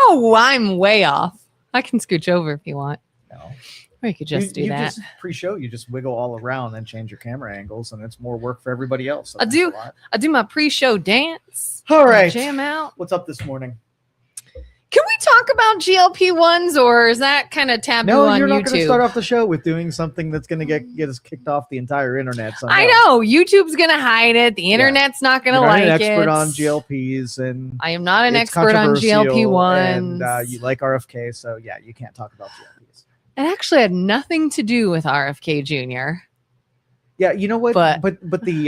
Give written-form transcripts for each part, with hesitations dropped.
No, I'm way off. I can scooch over if you want. No. Or you could just do that. Just pre-show, you just wiggle all around and change your camera angles, and it's more work for everybody else. So I do my pre-show dance. All right. Jam out. What's up this morning? Can we talk about GLP-1s, or is that kind of taboo on YouTube? No, you're not going to start off the show with doing something that's going to get us kicked off the entire internet. So I know. YouTube's going to hide it. The internet's not going to like it. You're not an expert on GLPs. And I am not an expert on GLP-1s. And you like RFK, so yeah, you can't talk about GLPs. It actually had nothing to do with RFK Jr. Yeah, you know what? But the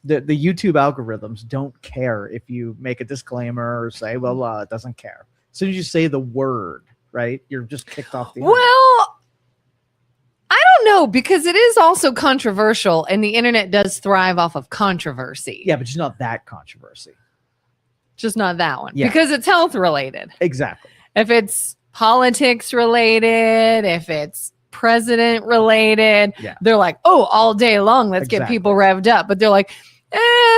YouTube algorithms don't care if you make a disclaimer or say, well, it doesn't care. As soon as you say the word, right, you're just kicked off the internet. Well, I don't know, because it is also controversial, and the internet does thrive off of controversy. Yeah, but it's not that controversy. Just not that one. Yeah. Because it's health related. Exactly. If it's politics related, if it's president related, they're like, oh, all day long, let's get people revved up. But they're like,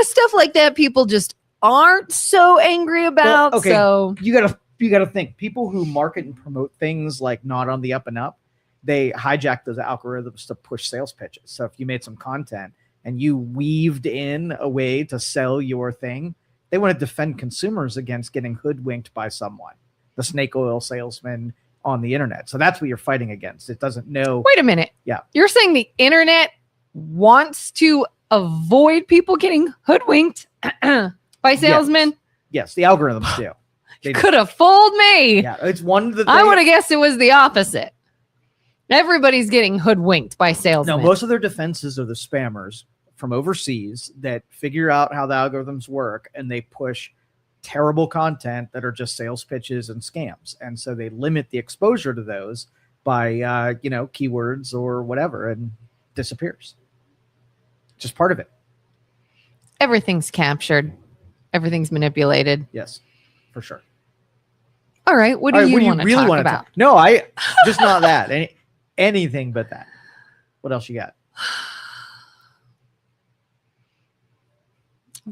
stuff like that, people just aren't so angry about. Well, okay. So you gotta think, people who market and promote things like not on the up and up, they hijack those algorithms to push sales pitches. So if you made some content and you weaved in a way to sell your thing, they want to defend consumers against getting hoodwinked by someone, the snake oil salesman on the internet. So that's what you're fighting against. It doesn't know. Wait a minute. Yeah. You're saying the internet wants to avoid people getting hoodwinked by salesmen? Yes, the algorithms do. They could have fooled me. Yeah, it's one of the things. I would have guessed it was the opposite. Everybody's getting hoodwinked by salesmen. No, most of their defenses are the spammers from overseas that figure out how the algorithms work, and they push terrible content that are just sales pitches and scams. And so they limit the exposure to those by, keywords or whatever, and disappears. Just part of it. Everything's captured. Everything's manipulated. Yes, for sure. All right. What do you want to talk about? No, just not that. Anything but that. What else you got?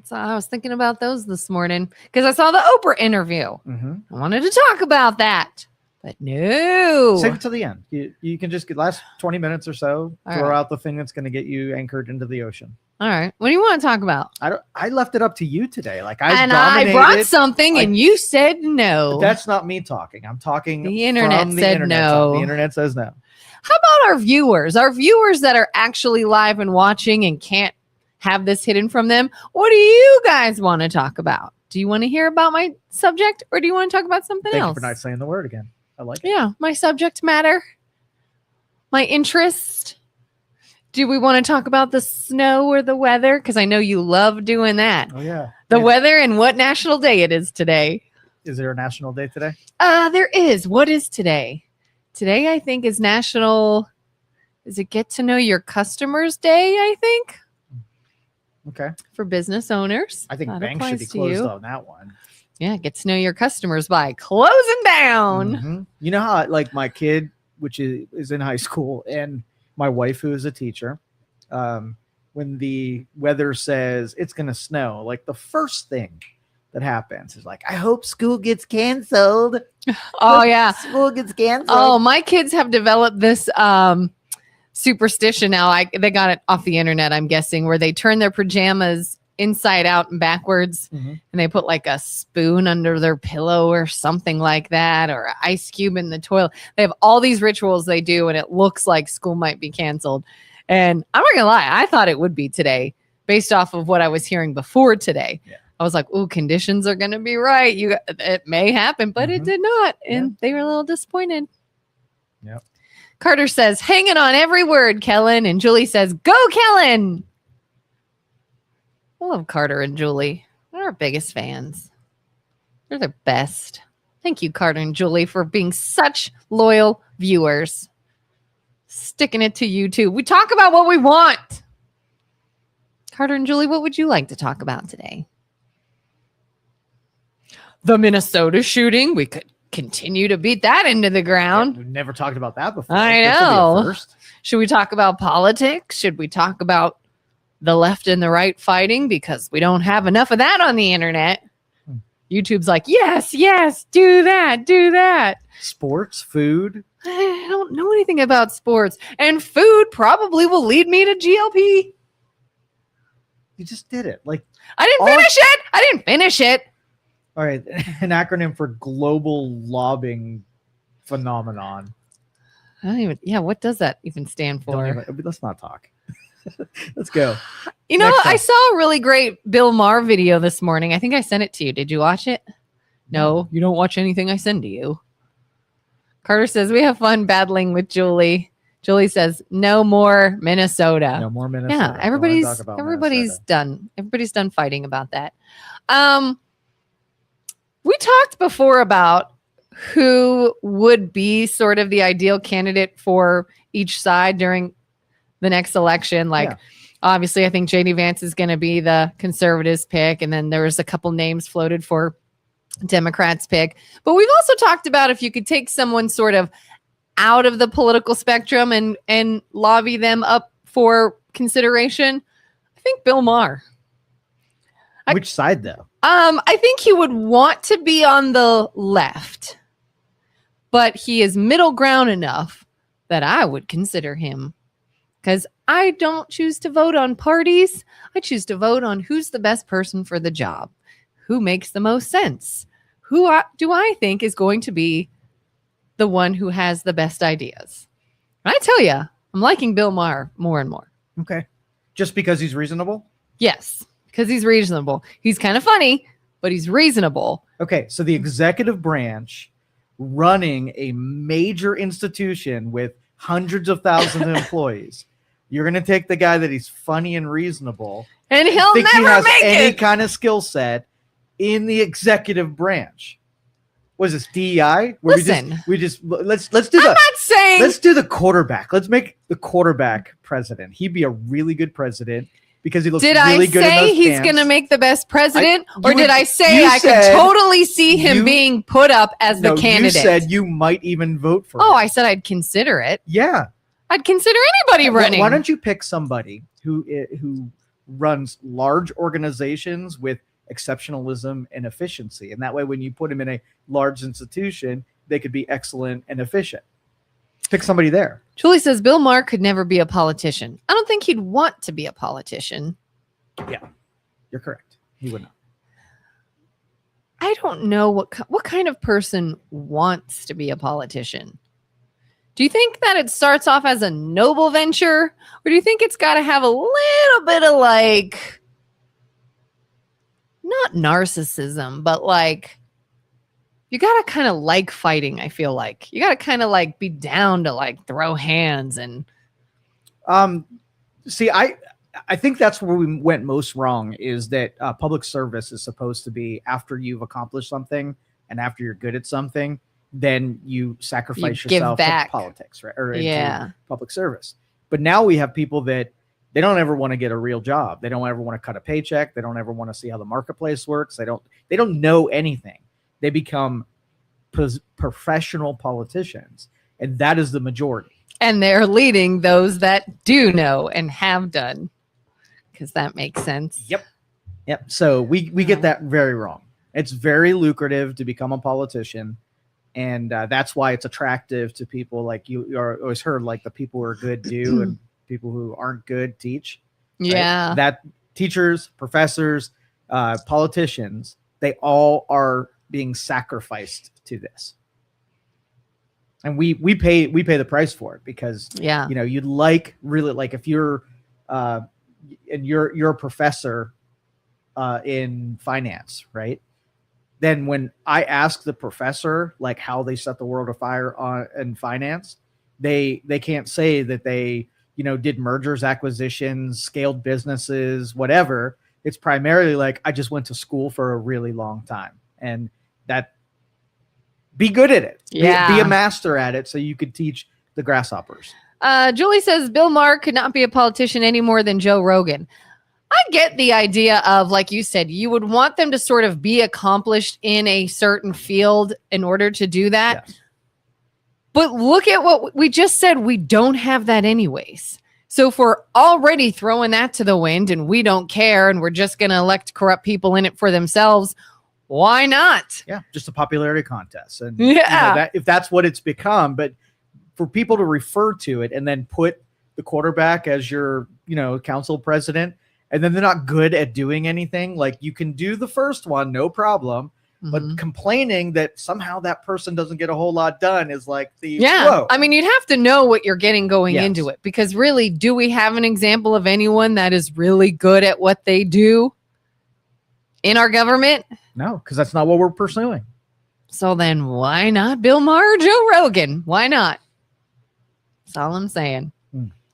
So I was thinking about those this morning because I saw the Oprah interview. Mm-hmm. I wanted to talk about that, but no. Save it to the end. You can just get last 20 minutes or so, throw out the thing that's going to get you anchored into the ocean. All right. What do you want to talk about? I left it up to you today. I brought something and you said no. That's not me talking. I'm talking. The internet said no. The internet says no. How about our viewers? Our viewers that are actually live and watching and can't have this hidden from them. What do you guys want to talk about? Do you want to hear about my subject, or do you want to talk about something else? Thank you for not saying the word again. I like it. Yeah, my subject matter, my interest. Do we want to talk about the snow or the weather? Because I know you love doing that. Oh, yeah. The weather and what national day it is today. Is there a national day today? There is. What is today? Today, I think, is National... Is it Get to Know Your Customers Day, I think? Okay. For business owners. I think banks should be closed on that one. Yeah, get to know your customers by closing down. Mm-hmm. You know how, like, my kid, which is in high school, and my wife, who is a teacher, when the weather says it's going to snow, like, the first thing that happens is like, I hope school gets canceled. Oh, yeah. School gets canceled. Oh, my kids have developed this superstition now. They got it off the internet, I'm guessing, where they turn their pajamas inside out and backwards, and they put like a spoon under their pillow or something like that, or an ice cube in the toilet. They have all these rituals they do, and it looks like school might be canceled. And I'm not gonna lie, I thought it would be today based off of what I was hearing before today. Yeah. I was like, ooh, conditions are gonna be right. It may happen, but it did not. And they were a little disappointed. Yep. Carter says, hanging on every word, Kelin. And Julie says, go, Kelin. I love Carter and Julie. They're our biggest fans. They're the best. Thank you, Carter and Julie, for being such loyal viewers. Sticking it to YouTube. We talk about what we want. Carter and Julie, what would you like to talk about today? The Minnesota shooting. We could continue to beat that into the ground. Yeah, we've never talked about that before. I know. Should we talk about politics? Should we talk about the left and the right fighting? Because we don't have enough of that on the internet. YouTube's like, yes, do that. Sports, food. I don't know anything about sports, and food probably will lead me to GLP. You just did it. Like, I didn't finish it. All right, an acronym for global lobbying phenomenon. I don't even. Yeah, what does that even stand for? Let's not talk. Let's go. You know, I saw a really great Bill Maher video this morning. I think I sent it to you. Did you watch it? No, you don't watch anything I send to you. Carter says, we have fun battling with Julie. Julie says, no more Minnesota. No more Minnesota. Yeah, everybody's done. Everybody's done fighting about that. We talked before about who would be sort of the ideal candidate for each side during the next election. Like, obviously, I think J.D. Vance is going to be the conservatives pick. And then there was a couple names floated for Democrats pick. But we've also talked about if you could take someone sort of out of the political spectrum and lobby them up for consideration. I think Bill Maher. Which side, though? I think he would want to be on the left, but he is middle ground enough that I would consider him, because I don't choose to vote on parties. I choose to vote on who's the best person for the job, who makes the most sense, do I think is going to be the one who has the best ideas. And I tell you, I'm liking Bill Maher more and more. Okay. Just because he's reasonable? Yes, because he's reasonable. He's kind of funny, but he's reasonable. Okay, so the executive branch running a major institution with hundreds of thousands of employees. You're going to take the guy that he's funny and reasonable, and he'll think never he has make any it. kind of skill set in the executive branch. Was this DEI? Where Listen, let's do the quarterback. Let's make the quarterback president. He'd be a really good president because he looks really good in those Did I say he's pants. going to make the best president? Or did I say I could totally see him being put up as the candidate? You said you might even vote for him. Oh, I said I'd consider it. Yeah. I'd consider anybody running. Why don't you pick somebody who runs large organizations with exceptionalism and efficiency? And that way, when you put them in a large institution, they could be excellent and efficient. Pick somebody there. Julie says Bill Maher could never be a politician. I don't think he'd want to be a politician. Yeah, you're correct. He would not. I don't know what kind of person wants to be a politician. Do you think that it starts off as a noble venture, or do you think it's got to have a little bit of like, not narcissism, but like, you got to kind of like fighting, I feel like. You got to kind of like be down to like throw hands and... See, I think that's where we went most wrong, is that public service is supposed to be after you've accomplished something and after you're good at something, then you sacrifice yourself to politics, right? Or into public service. But now we have people that they don't ever want to get a real job. They don't ever want to cut a paycheck. They don't ever want to see how the marketplace works. They don't know anything. They become professional politicians, and that is the majority. And they're leading those that do know and have done, because that makes sense. Yep. So we get that very wrong. It's very lucrative to become a politician, and that's why it's attractive to people like you. Are always heard like the people who are good do, and people who aren't good teach. Yeah. Right? That teachers, professors, politicians, they all are being sacrificed to this. And we pay the price for it, because you'd really like if you're and you're a professor in finance, right? Then when I ask the professor like how they set the world afire in finance, they can't say that they did mergers, acquisitions, scaled businesses, whatever. It's primarily like, I just went to school for a really long time, and that be good at it. Be a master at it so you could teach the grasshoppers. Julie says Bill Maher could not be a politician any more than Joe Rogan. I get the idea of, like you said, you would want them to sort of be accomplished in a certain field in order to do that. Yes. But look at what we just said. We don't have that anyways. So if we're already throwing that to the wind and we don't care and we're just going to elect corrupt people in it for themselves, why not? Yeah, just a popularity contest. And if that's what it's become, but for people to refer to it and then put the quarterback as your, council president, and then they're not good at doing anything. Like, you can do the first one, no problem. But complaining that somehow that person doesn't get a whole lot done is like whoa. I mean, you'd have to know what you're getting going into it, because really, do we have an example of anyone that is really good at what they do in our government? No, because that's not what we're pursuing. So then why not Bill Maher or Joe Rogan? Why not? That's all I'm saying.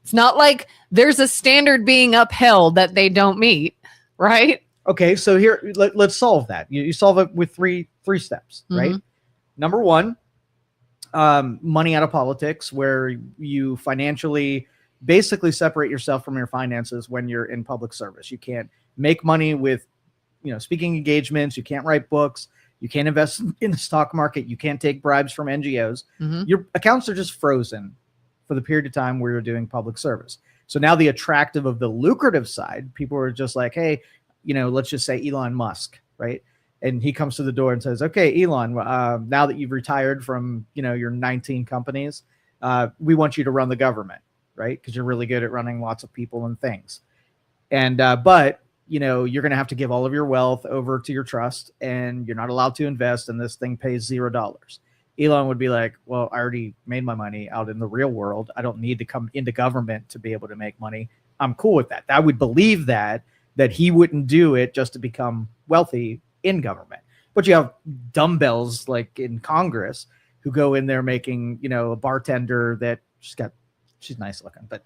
It's not like there's a standard being upheld that they don't meet, right? Okay, so here, let's solve that. You solve it with three steps, right? Number one, money out of politics, where you financially basically separate yourself from your finances when you're in public service. You can't make money with, speaking engagements. You can't write books. You can't invest in the stock market. You can't take bribes from NGOs. Your accounts are just frozen for the period of time where you're doing public service. So now the attractive of the lucrative side, people are just like, hey, let's just say Elon Musk, right? And he comes to the door and says, okay, Elon, now that you've retired from, your 19 companies, we want you to run the government, right? Because you're really good at running lots of people and things. And, but, you're going to have to give all of your wealth over to your trust, and you're not allowed to invest, and this thing pays $0. Elon would be like, well, I already made my money out in the real world. I don't need to come into government to be able to make money. I'm cool with that. I would believe that he wouldn't do it just to become wealthy in government. But you have dumbbells like in Congress who go in there making, a bartender that she's nice looking, but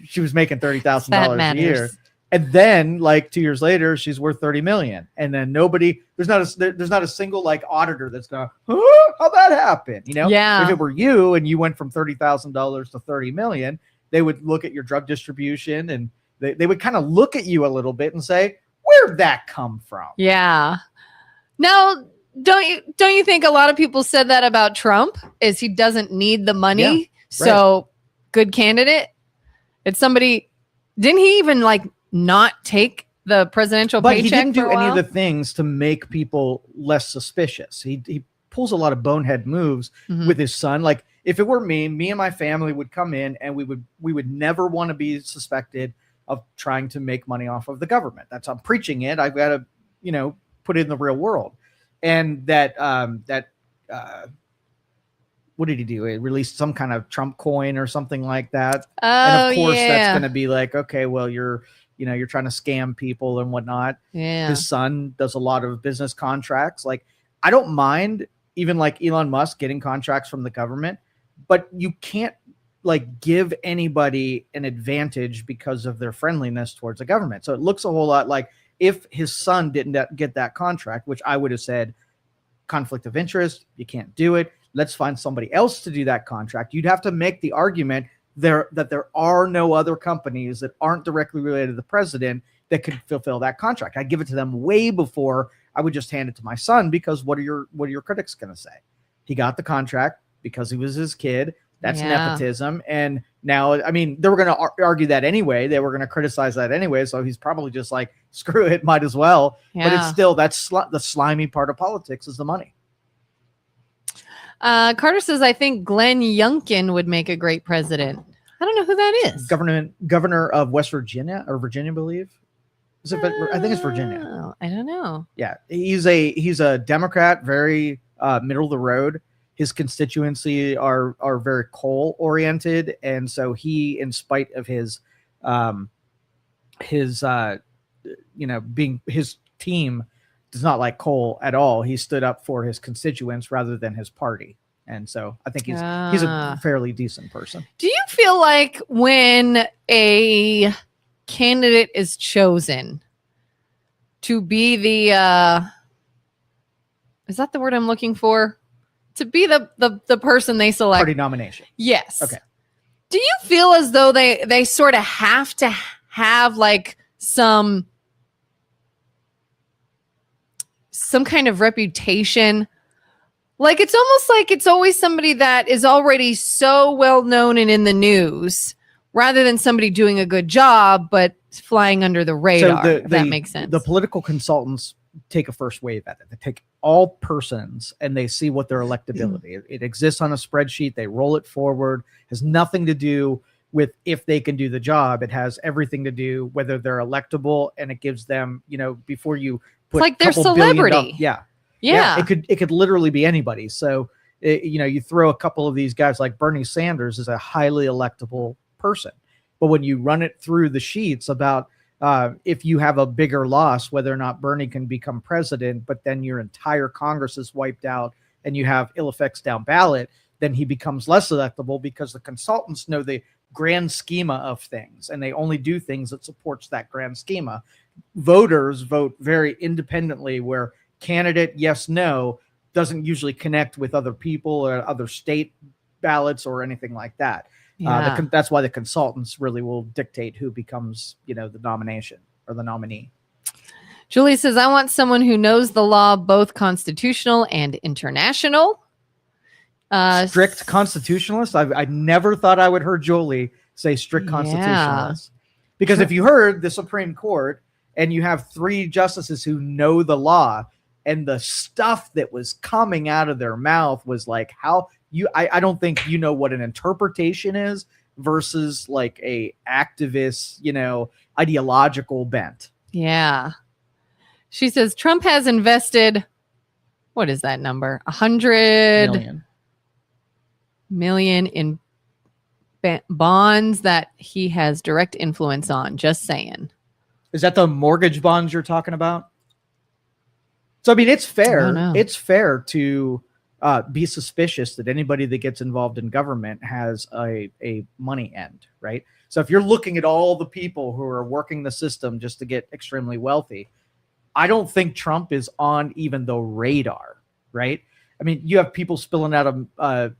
she was making $30,000 a year. And then like 2 years later, she's worth 30 million. And then there's not a single like auditor that's going, how'd that happen? Yeah. If it were you and you went from $30,000 to 30 million, they would look at your drug distribution, and they would kind of look at you a little bit and say, where'd that come from? Yeah. Now, don't you think a lot of people said that about Trump, is he doesn't need the money? Yeah, so good candidate. It's somebody, didn't he even like not take the presidential paycheck? He didn't do any of the things to make people less suspicious. He pulls a lot of bonehead moves with his son. Like, if it were me and my family would come in, and we would never want to be suspected of trying to make money off of the government. I'm preaching it. I've got to, put it in the real world. And what did he do? He released some kind of Trump coin or something like that. And of course that's going to be like, okay, well, you're trying to scam people and whatnot. Yeah. His son does a lot of business contracts. Like, I don't mind even like Elon Musk getting contracts from the government, but you can't like give anybody an advantage because of their friendliness towards the government. So it looks a whole lot like if his son didn't get that contract, which I would have said conflict of interest, you can't do it. Let's find somebody else to do that contract. You'd have to make the argument that there are no other companies that aren't directly related to the president that could fulfill that contract. I'd give it to them way before I would just hand it to my son, because what are your critics going to say? He got the contract because he was his kid. That's nepotism. And now, I mean, they were going to argue that anyway. They were going to criticize that anyway. So he's probably just like, screw it, might as well. Yeah. But it's still, that's the slimy part of politics, is the money. Carter says, I think Glenn Youngkin would make a great president. I don't know who that is. Governor of West Virginia, or Virginia, I believe. Is it? I think it's Virginia. I don't know. Yeah, he's a Democrat, very middle of the road. His constituency are very coal oriented, and so he, in spite of his being, his team does not like coal at all. He stood up for his constituents rather than his party. And so I think he's a fairly decent person. Do you feel like when a candidate is chosen to be the is that the word I'm looking for? To be the person they select? Party nomination. Yes. Okay. Do you feel as though they sort of have to have like some kind of reputation? Like, it's almost like it's always somebody that is already so well known and in the news, rather than somebody doing a good job but flying under the radar. So if that makes sense. The political consultants take a first wave at it. They take all persons and they see what their electability. It exists on a spreadsheet. They roll it forward. Has nothing to do with if they can do the job. It has everything to do whether they're electable, and it gives them, before you put it's like their celebrity. Yeah. Yeah. It could literally be anybody. So, you throw a couple of these guys like Bernie Sanders is a highly electable person. But when you run it through the sheets about if you have a bigger loss, whether or not Bernie can become president, but then your entire Congress is wiped out and you have ill effects down ballot, then he becomes less electable because the consultants know the grand schema of things and they only do things that supports that grand schema. Voters vote very independently, where candidate yes, no doesn't usually connect with other people or other state ballots or anything like that. Yeah. That's why the consultants really will dictate who becomes, the nomination or the nominee. Julie says, I want someone who knows the law, both constitutional and international. Strict constitutionalist. I never thought I would hear Julie say strict constitutionalist, because if you heard the Supreme Court and you have 3 justices who know the law, and the stuff that was coming out of their mouth was like, I don't think you know what an interpretation is versus like a activist, ideological bent. Yeah. She says Trump has invested, what is that number? 100 million in bonds that he has direct influence on. Just saying. Is that the mortgage bonds you're talking about? So, I mean, it's fair. It's fair to be suspicious that anybody that gets involved in government has a money end, right? So if you're looking at all the people who are working the system just to get extremely wealthy, I don't think Trump is on even the radar, right? I mean, you have people spilling out of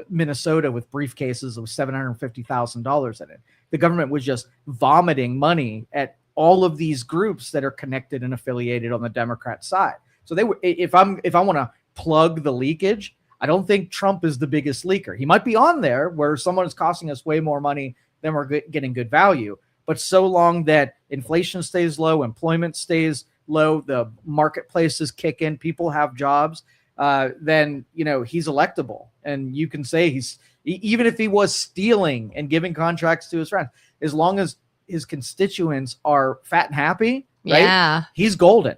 Minnesota with briefcases of $750,000 in it. The government was just vomiting money at all of these groups that are connected and affiliated on the Democrat side. So they were, if I want to plug the leakage, I don't think Trump is the biggest leaker. He might be on there where someone is costing us way more money than we're getting good value. But so long that inflation stays low, employment stays low, the marketplaces kick in, people have jobs, then, he's electable. And you can say even if he was stealing and giving contracts to his friends, as long as his constituents are fat and happy, right? He's golden.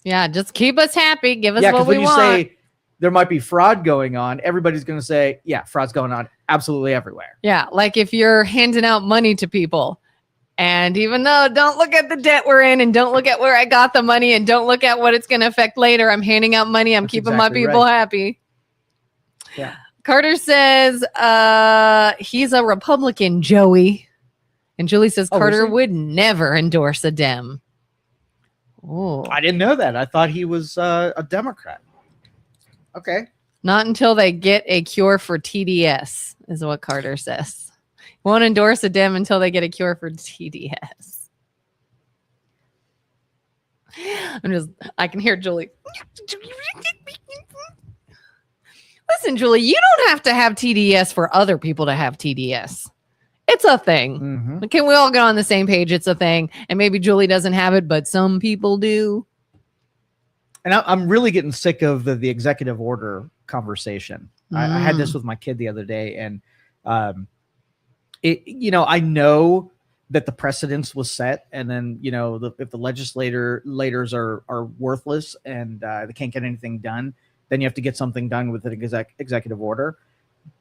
Yeah, just keep us happy. Give us what we want. Yeah, when you say there might be fraud going on, everybody's going to say, yeah, fraud's going on absolutely everywhere. Yeah, like if you're handing out money to people, and even though don't look at the debt we're in and don't look at where I got the money and don't look at what it's going to affect later, I'm handing out money. I'm keeping my people happy. Yeah. Carter says he's a Republican, Joey. And Julie says Carter would never endorse a Dem. Oh, I didn't know that. I thought he was a Democrat. Okay. Not until they get a cure for TDS, is what Carter says. Won't endorse a Dem until they get a cure for TDS. I can hear Julie. Listen, Julie, you don't have to have TDS for other people to have TDS. It's a thing. Mm-hmm. Can we all get on the same page? It's a thing. And maybe Julie doesn't have it, but some people do. And I'm really getting sick of the executive order conversation. I had this with my kid the other day, and I know that the precedence was set, and then if the legislators are worthless and they can't get anything done, then you have to get something done with an executive order.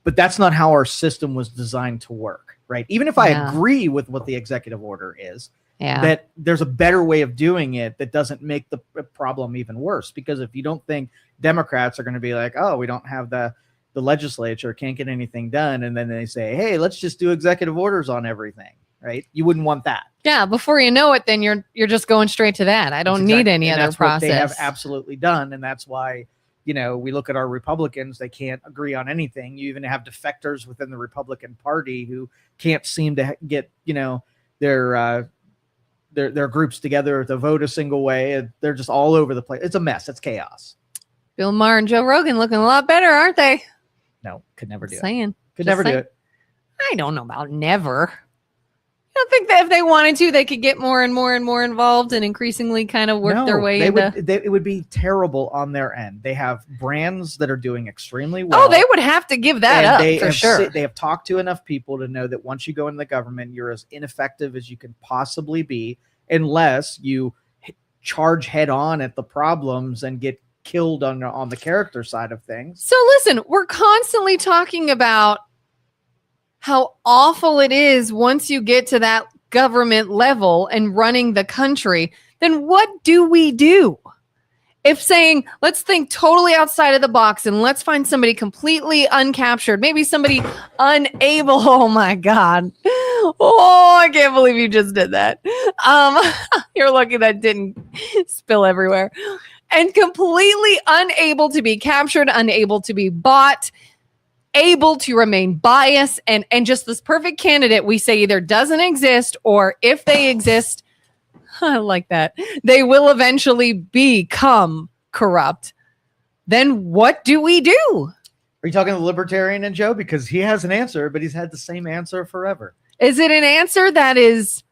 But that's not how our system was designed to work, right? Even if I agree with what the executive order is, that there's a better way of doing it that doesn't make the problem even worse. Because if you don't think Democrats are going to be like, oh, we don't have the legislature, can't get anything done, and then they say, hey, let's just do executive orders on everything, right? You wouldn't want that. Yeah, before you know it, then you're just going straight to that. I don't need any other process. What they have absolutely done, and that's why we look at our Republicans, they can't agree on anything. You even have defectors within the Republican Party who can't seem to get, their groups together to vote a single way. They're just all over the place. It's a mess. It's chaos. Bill Maher and Joe Rogan looking a lot better, aren't they? No, could never do it. Could never do it. I don't know about never. I think that if they wanted to, they could get more and more and more involved and increasingly kind of work their way into... It would be terrible on their end. They have brands that are doing extremely well. Oh, they would have to give that up for sure. They have talked to enough people to know that once you go in the government, you're as ineffective as you can possibly be, unless you charge head on at the problems and get killed on the character side of things. So listen, we're constantly talking about how awful it is once you get to that government level and running the country. Then what do we do? If saying, let's think totally outside of the box and let's find somebody completely uncaptured, maybe somebody unable. Oh my God. Oh, I can't believe you just did that. You're lucky that didn't spill everywhere. And completely unable to be captured, unable to be bought, able to remain biased, and just this perfect candidate we say either doesn't exist, or if they exist, I like that, they will eventually become corrupt. Then what do we do? Are you talking to the libertarian and Joe? Because he has an answer, but he's had the same answer forever. Is it an answer that is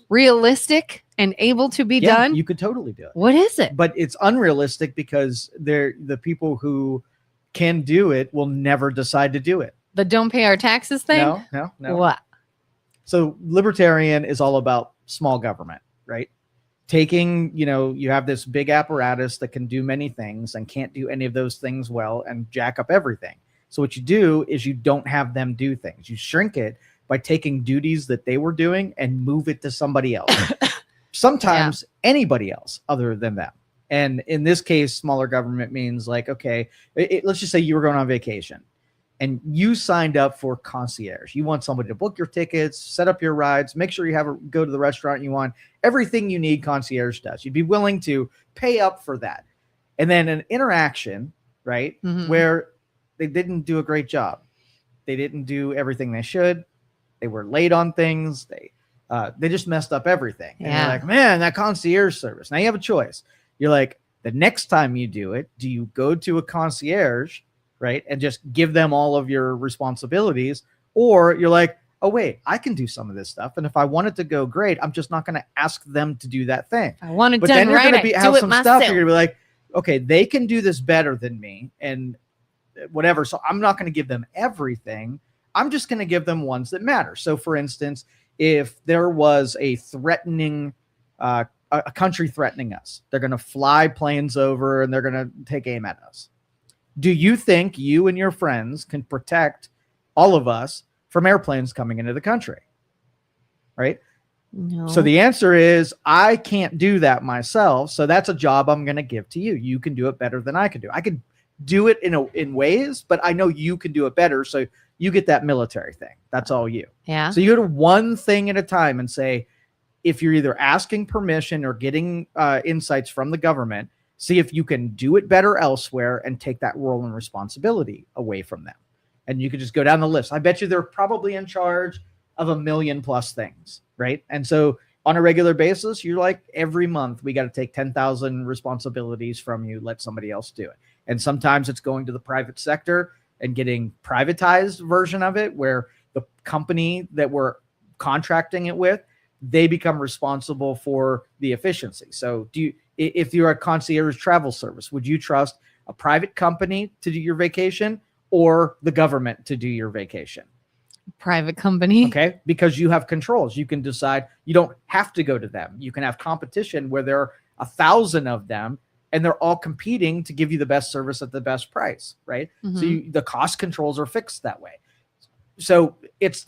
realistic and able to be done? You could totally do it. What is it? But it's unrealistic because the people who can do it will never decide to do it. The don't pay our taxes thing? No. What? So libertarian is all about small government, right? Taking, you have this big apparatus that can do many things and can't do any of those things well and jack up everything. So what you do is you don't have them do things. You shrink it by taking duties that they were doing and move it to somebody else. Sometimes anybody else other than them. And in this case, smaller government means like, okay, let's just say you were going on vacation and you signed up for concierge. You want somebody to book your tickets, set up your rides, make sure you go to the restaurant you want. Everything you need, concierge does. You'd be willing to pay up for that. And then an interaction, right, where they didn't do a great job. They didn't do everything they should. They were late on things. They just messed up everything. And you're like, man, that concierge service. Now you have a choice. You're like, the next time you do it, do you go to a concierge, right, and just give them all of your responsibilities? Or you're like, oh, wait, I can do some of this stuff. And if I want it to go great, I'm just not going to ask them to do that thing. I want it but done then you're right. going to have some stuff. You're going to be like, okay, they can do this better than me and whatever. So I'm not going to give them everything. I'm just going to give them ones that matter. So, for instance, if there was a threatening a country threatening us, they're going to fly planes over and they're going to take aim at us. Do you think you and your friends can protect all of us from airplanes coming into the country? Right? No. So the answer is I can't do that myself. So that's a job I'm going to give to you. You can do it better than I can do. I could do it in ways, but I know you can do it better. So you get that military thing. That's all you. Yeah. So you go to one thing at a time and say, if you're either asking permission or getting insights from the government, see if you can do it better elsewhere and take that role and responsibility away from them. And you could just go down the list. I bet you they're probably in charge of 1 million plus things, right? And so on a regular basis, you're like, every month we got to take 10,000 responsibilities from you, let somebody else do it. And sometimes it's going to the private sector and getting privatized version of it, where the company that we're contracting it with, they become responsible for the efficiency. So if you're a concierge travel service, would you trust a private company to do your vacation or the government to do your vacation? Private company. Okay. Because you have controls. You can decide you don't have to go to them. You can have competition where there are 1,000 of them and they're all competing to give you the best service at the best price. Right. So the cost controls are fixed that way. So it's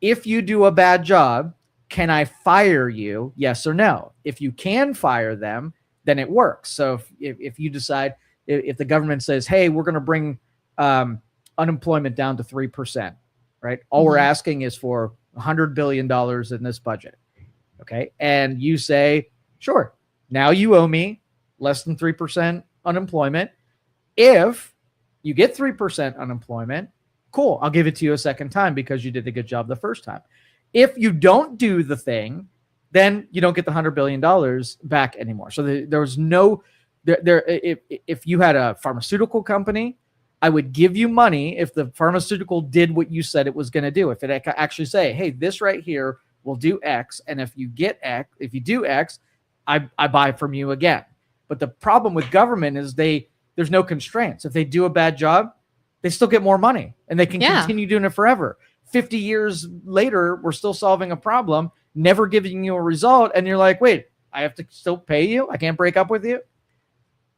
if you do a bad job, can I fire you? Yes or no? If you can fire them, then it works. So if you decide, if the government says, hey, we're going to bring unemployment down to 3%, right? All we're asking is for $100 billion in this budget. Okay. And you say, sure, now you owe me less than 3% unemployment. If you get 3% unemployment, cool, I'll give it to you a second time because you did a good job the first time. If you don't do the thing, then you don't get the $100 billion back anymore. So there was no, if you had a pharmaceutical company, I would give you money if the pharmaceutical did what you said it was going to do. If it actually say, hey, this right here we'll do X. And if you do X, I buy from you again. But the problem with government is there's no constraints. If they do a bad job, they still get more money and they can continue doing it forever. 50 years later, we're still solving a problem, never giving you a result. And you're like, wait, I have to still pay you? I can't break up with you?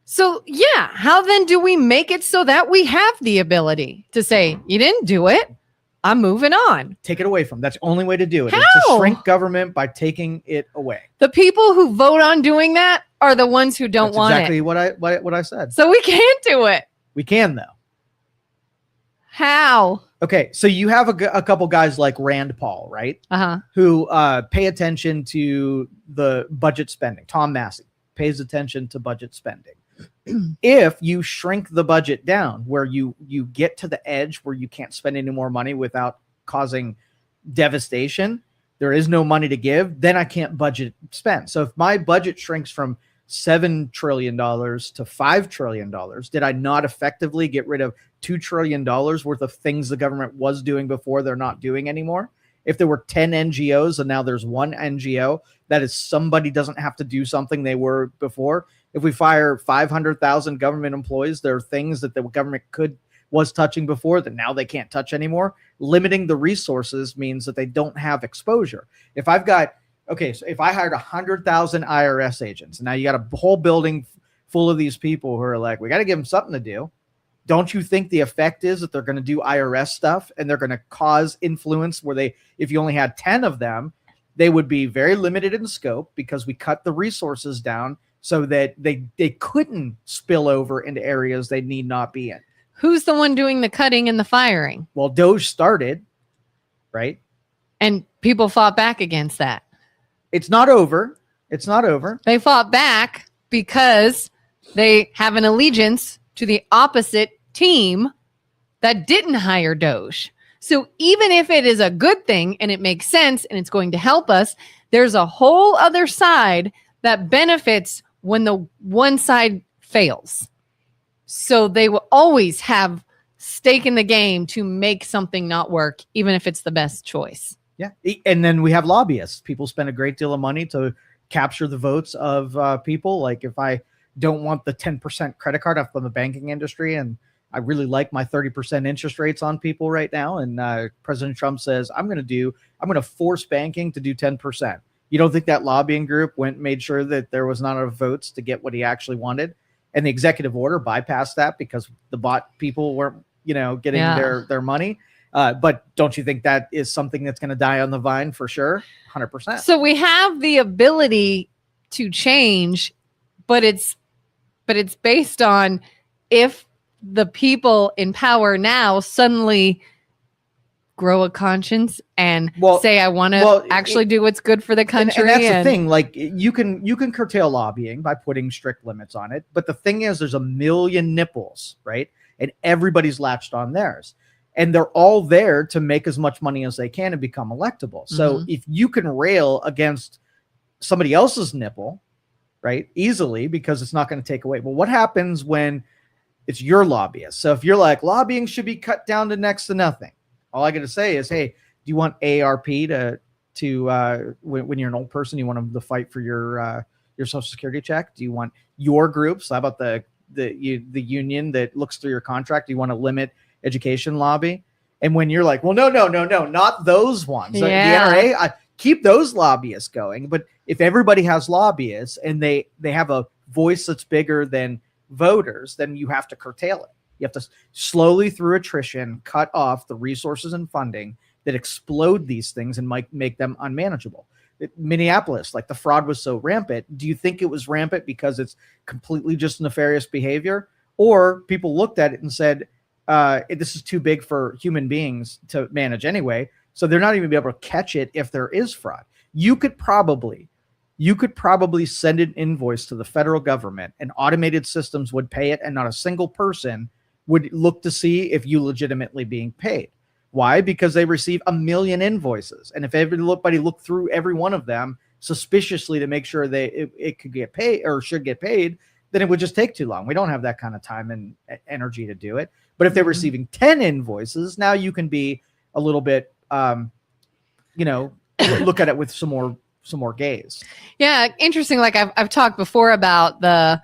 So, how then do we make it so that we have the ability to say, you didn't do it, I'm moving on? Take it away from them. That's the only way to do it. How? Is to shrink government by taking it away. The people who vote on doing that are the ones who don't want exactly it. what I said. So we can't do it. We can, though. How? Okay, so you have a couple guys like Rand Paul, right? Who pay attention to the budget spending. Tom Massey pays attention to budget spending. If you shrink the budget down where you get to the edge where you can't spend any more money without causing devastation, there is no money to give, then I can't budget spend. So if my budget shrinks from $7 trillion to $5 trillion, did I not effectively get rid of $2 trillion worth of things the government was doing before they're not doing anymore? If there were 10 NGOs and now there's one NGO, that is somebody doesn't have to do something they were before. If we fire 500,000 government employees, there are things that the government was touching before that now they can't touch anymore. Limiting the resources means that they don't have exposure. If I hired 100,000 IRS agents, and now you got a whole building full of these people who are like, we got to give them something to do. Don't you think the effect is that they're going to do IRS stuff and they're going to cause influence where if you only had 10 of them, they would be very limited in scope because we cut the resources down so that they couldn't spill over into areas they need not be in. Who's the one doing the cutting and the firing? Well, Doge started, right? And people fought back against that. It's not over. It's not over. They fought back because they have an allegiance to the opposite team that didn't hire Doge. So even if it is a good thing and it makes sense and it's going to help us, there's a whole other side that benefits when the one side fails. So they will always have stake in the game to make something not work, even if it's the best choice. Yeah. And then we have lobbyists. People spend a great deal of money to capture the votes of people. Like if I don't want the 10% credit card from the banking industry, and I really like my 30% interest rates on people right now. And President Trump says, I'm going to force banking to do 10%. You don't think that lobbying group made sure that there was not enough votes to get what he actually wanted? And the executive order bypassed that because the bot people weren't, getting their money. But don't you think that is something that's going to die on the vine for sure? 100%. So we have the ability to change, but it's based on if the people in power now suddenly grow a conscience and say, I want to actually do what's good for the country. And that's the thing. Like you can curtail lobbying by putting strict limits on it. But the thing is, there's a million nipples, right? And everybody's latched on theirs. And they're all there to make as much money as they can and become electable. So if you can rail against somebody else's nipple, right, easily, because it's not going to take away. But what happens when it's your lobbyist? So if you're like, lobbying should be cut down to next to nothing, all I got to say is, hey, do you want AARP to when you're an old person, you want them to fight for your Social Security check? Do you want your groups? How about the union that looks through your contract? Do you want to limit education lobby? And when you're like, well, no, not those ones. The NRA, I keep those lobbyists going. But if everybody has lobbyists and they have a voice that's bigger than voters, then you have to curtail it. You have to slowly, through attrition, cut off the resources and funding that explode these things and might make them unmanageable. Minneapolis, like the fraud was so rampant. Do you think it was rampant because it's completely just nefarious behavior? Or people looked at it and said, this is too big for human beings to manage anyway, so they're not even be able to catch it if there is fraud. You could probably send an invoice to the federal government and automated systems would pay it, and not a single person would look to see if you legitimately being paid. Why? Because they receive 1 million invoices. And if everybody looked through every one of them suspiciously to make sure it could get paid or should get paid, then it would just take too long. We don't have that kind of time and energy to do it. But if they're receiving 10 invoices, now you can be a little bit, And look at it with some more gaze. Yeah, interesting. Like I've talked before about the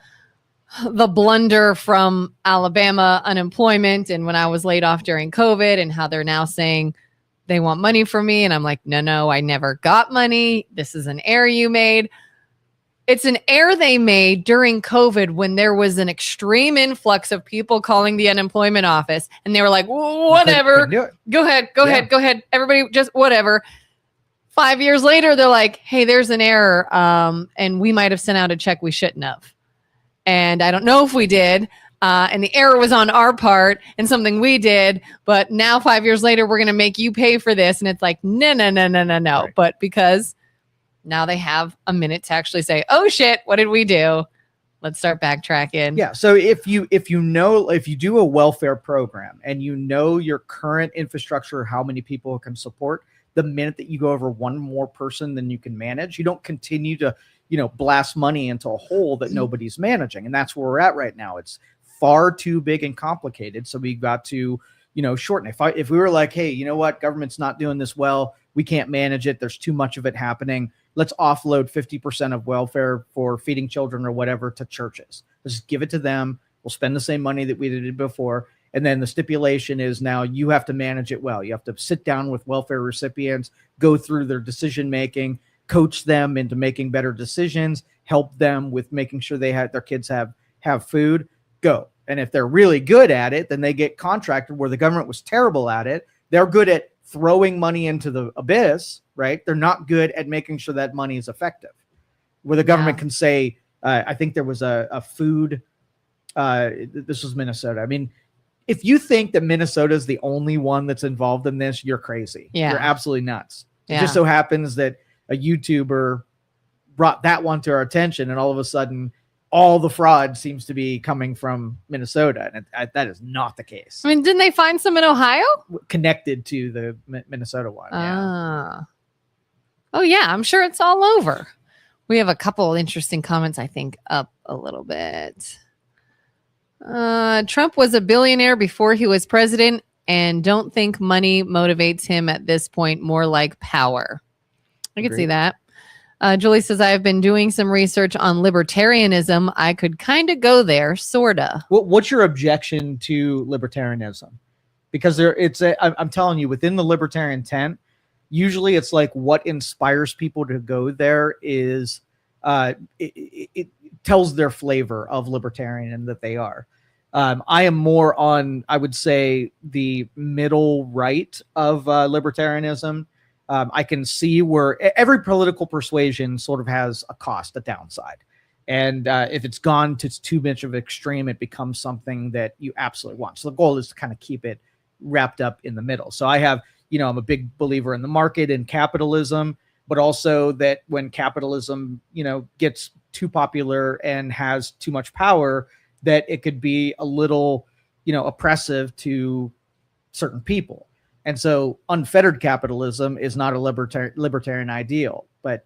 blunder from Alabama unemployment and when I was laid off during COVID and how they're now saying they want money from me. And I'm like, no, I never got money. This is an error you made. It's an error they made during COVID when there was an extreme influx of people calling the unemployment office. And they were like, whatever, go ahead. Everybody just whatever. 5 years later, they're like, hey, there's an error. And we might have sent out a check we shouldn't have. And I don't know if we did. And the error was on our part and something we did. But now 5 years later, we're going to make you pay for this. And it's like, no. Right. But because now they have a minute to actually say, oh, shit, what did we do? Let's start backtracking. Yeah. So if you do a welfare program and you know your current infrastructure, how many people it can support, the minute that you go over one more person than you can manage, you don't continue to, blast money into a hole that nobody's managing. And that's where we're at right now. It's far too big and complicated. So we've got to, shorten it. If we were like, hey, you know what, government's not doing this well, we can't manage it, there's too much of it happening, let's offload 50% of welfare for feeding children or whatever to churches. Let's just give it to them. We'll spend the same money that we did before. And then the stipulation is now you have to manage it well. You have to sit down with welfare recipients, go through their decision-making, coach them into making better decisions, help them with making sure their kids have food, go. And if they're really good at it, then they get contracted where the government was terrible at it. They're good at throwing money into the abyss, right? They're not good at making sure that money is effective. Where the government can say, I think there was a food, this was Minnesota. I mean, if you think that Minnesota is the only one that's involved in this, you're crazy. Yeah. You're absolutely nuts. Yeah. It just so happens that a YouTuber brought that one to our attention, and all of a sudden, all the fraud seems to be coming from Minnesota, and that is not the case. I mean, didn't they find some in Ohio? Connected to the Minnesota one. Yeah. Oh, yeah. I'm sure it's all over. We have a couple interesting comments, I think, up a little bit. Trump was a billionaire before he was president and don't think money motivates him at this point, more like power. I can see that. Julie says, I've been doing some research on libertarianism. I could kind of go there, sort of. What's your objection to libertarianism? Because I'm telling you, within the libertarian tent, usually it's like what inspires people to go there is it tells their flavor of libertarian and that they are. I am more on, I would say, the middle right of libertarianism. I can see where every political persuasion sort of has a cost, a downside. And if it's gone to too much of an extreme, it becomes something that you absolutely want. So the goal is to kind of keep it wrapped up in the middle. So I have, I'm a big believer in the market and capitalism, but also that when capitalism, gets too popular and has too much power, that it could be a little, oppressive to certain people. And so unfettered capitalism is not a libertarian ideal, but,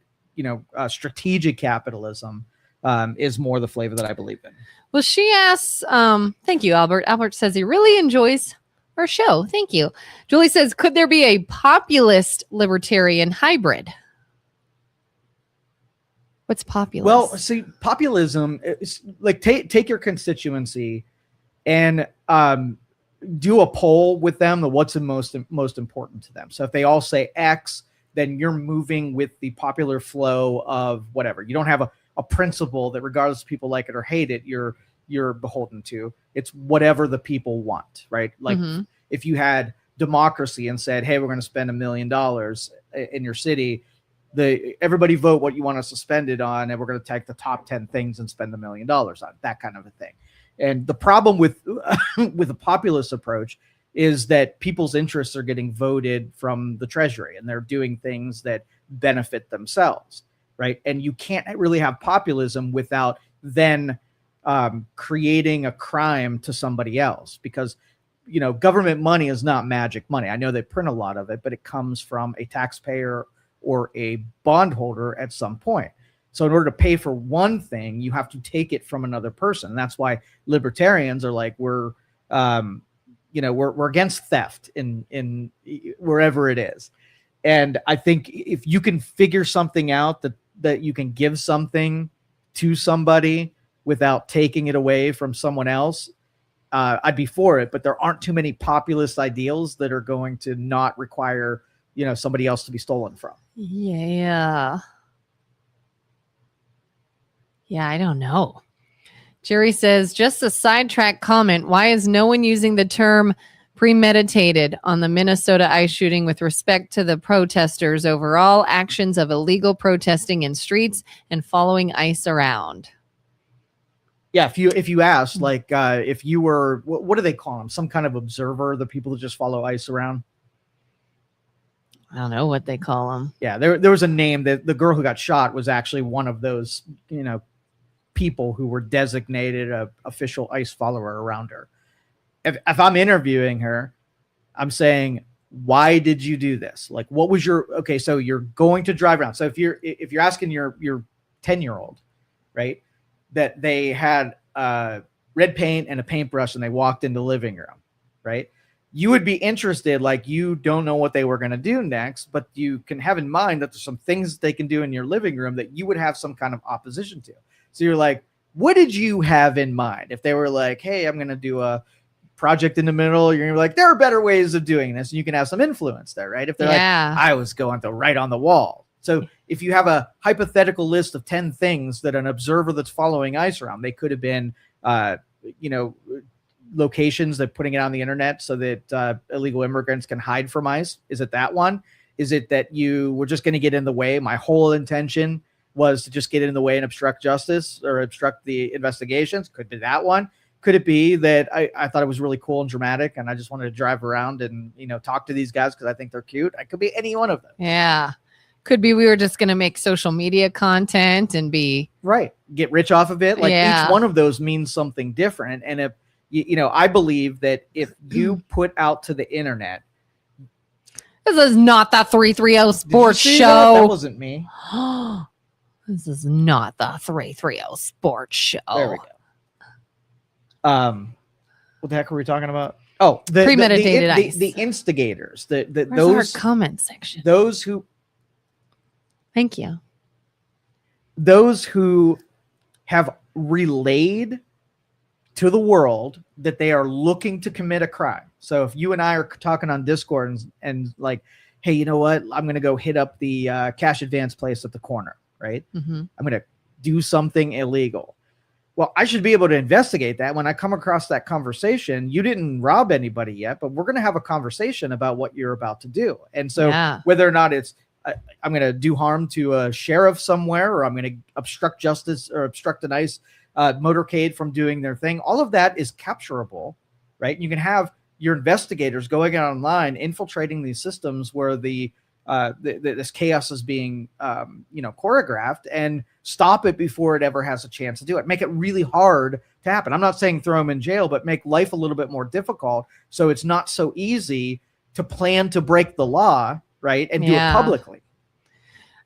strategic capitalism is more the flavor that I believe in. Well, she asks, thank you, Albert. Albert says he really enjoys our show. Thank you. Julie says, could there be a populist libertarian hybrid? What's populist? Well, see, populism is like take your constituency and do a poll with them of what's the most important to them. So if they all say X, then you're moving with the popular flow of whatever. You don't have a principle that, regardless if people like it or hate it, you're beholden to. It's whatever the people want, right? Like if you had democracy and said, hey, we're going to spend $1 million in your city, everybody vote what you want us to spend it on, and we're going to take the top 10 things and spend $1 million on that kind of a thing. And the problem with a populist approach is that people's interests are getting voted from the treasury, and they're doing things that benefit themselves, right? And you can't really have populism without then creating a crime to somebody else, because government money is not magic money. I know they print a lot of it, but it comes from a taxpayer or a bondholder at some point. So in order to pay for one thing, you have to take it from another person. And that's why libertarians are like, we're against theft in wherever it is. And I think if you can figure something out that you can give something to somebody without taking it away from someone else, I'd be for it. But there aren't too many populist ideals that are going to not require, somebody else to be stolen from. Yeah. Yeah, I don't know. Jerry says, just a sidetrack comment. Why is no one using the term premeditated on the Minnesota ICE shooting with respect to the protesters' overall actions of illegal protesting in streets and following ICE around? Yeah, if you ask, like, if you were, what do they call them? Some kind of observer, the people that just follow ICE around? I don't know what they call them. Yeah, there was a name that the girl who got shot was actually one of those, people who were designated a official ICE follower around her. If I'm interviewing her, I'm saying, why did you do this? Like, what was okay, so you're going to drive around. So if you're asking your 10-year-old, right, that they had red paint and a paintbrush and they walked into the living room, right? You would be interested, like, you don't know what they were going to do next, but you can have in mind that there's some things they can do in your living room that you would have some kind of opposition to. So you're like, what did you have in mind? If they were like, hey, I'm going to do a project in the middle, you're going to be like, there are better ways of doing this. And you can have some influence there, right? If they're like, I was going to write on the wall. So if you have a hypothetical list of 10 things that an observer that's following ICE around, they could have been, locations that putting it on the internet so that illegal immigrants can hide from ICE. Is it that one? Is it that you were just going to get in the way? My whole intention was to just get in the way and obstruct justice or obstruct the investigations. Could be that one. Could it be that I thought it was really cool and dramatic and I just wanted to drive around and, talk to these guys because I think they're cute? It could be any one of them. Yeah. Could be we were just going to make social media content and be right. Get rich off of it. Like each one of those means something different. And if, I believe that if you put out to the internet, this is not the 330 sports show. That wasn't me. This is not the 330 sports show. There we go. What the heck were we talking about? Oh, premeditated ICE. The instigators. Where's our comment section? Those who. Thank you. Those who have relayed to the world that they are looking to commit a crime. So if you and I are talking on Discord and like, hey, you know what? I'm going to go hit up the cash advance place at the corner, right? Mm-hmm. I'm going to do something illegal. Well, I should be able to investigate that. When I come across that conversation, you didn't rob anybody yet, but we're going to have a conversation about what you're about to do. And so whether or not it's, I'm going to do harm to a sheriff somewhere, or I'm going to obstruct justice or obstruct a nice motorcade from doing their thing. All of that is capturable, right? You can have your investigators going out online, infiltrating these systems where this chaos is being, choreographed, and stop it before it ever has a chance to do it. Make it really hard to happen. I'm not saying throw them in jail, but make life a little bit more difficult so it's not so easy to plan to break the law, right? And do it publicly.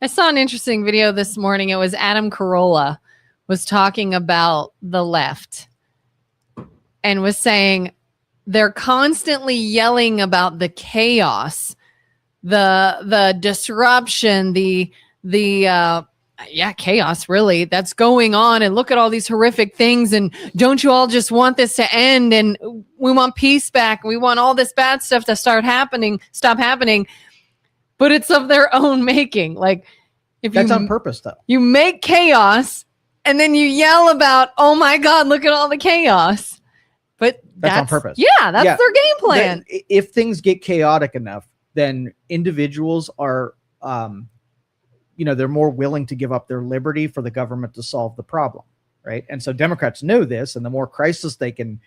I saw an interesting video this morning. It was Adam Carolla was talking about the left and was saying they're constantly yelling about the chaos, the disruption, chaos really that's going on. And look at all these horrific things. And don't you all just want this to end? And we want peace back. We want all this bad stuff to stop happening. But it's of their own making. Like, if that's on purpose, though. You make chaos and then you yell about, oh my God, look at all the chaos. But that's on purpose. Yeah, that's their game plan. If things get chaotic enough, then individuals are, they're more willing to give up their liberty for the government to solve the problem, right? And so Democrats know this, and the more crisis they can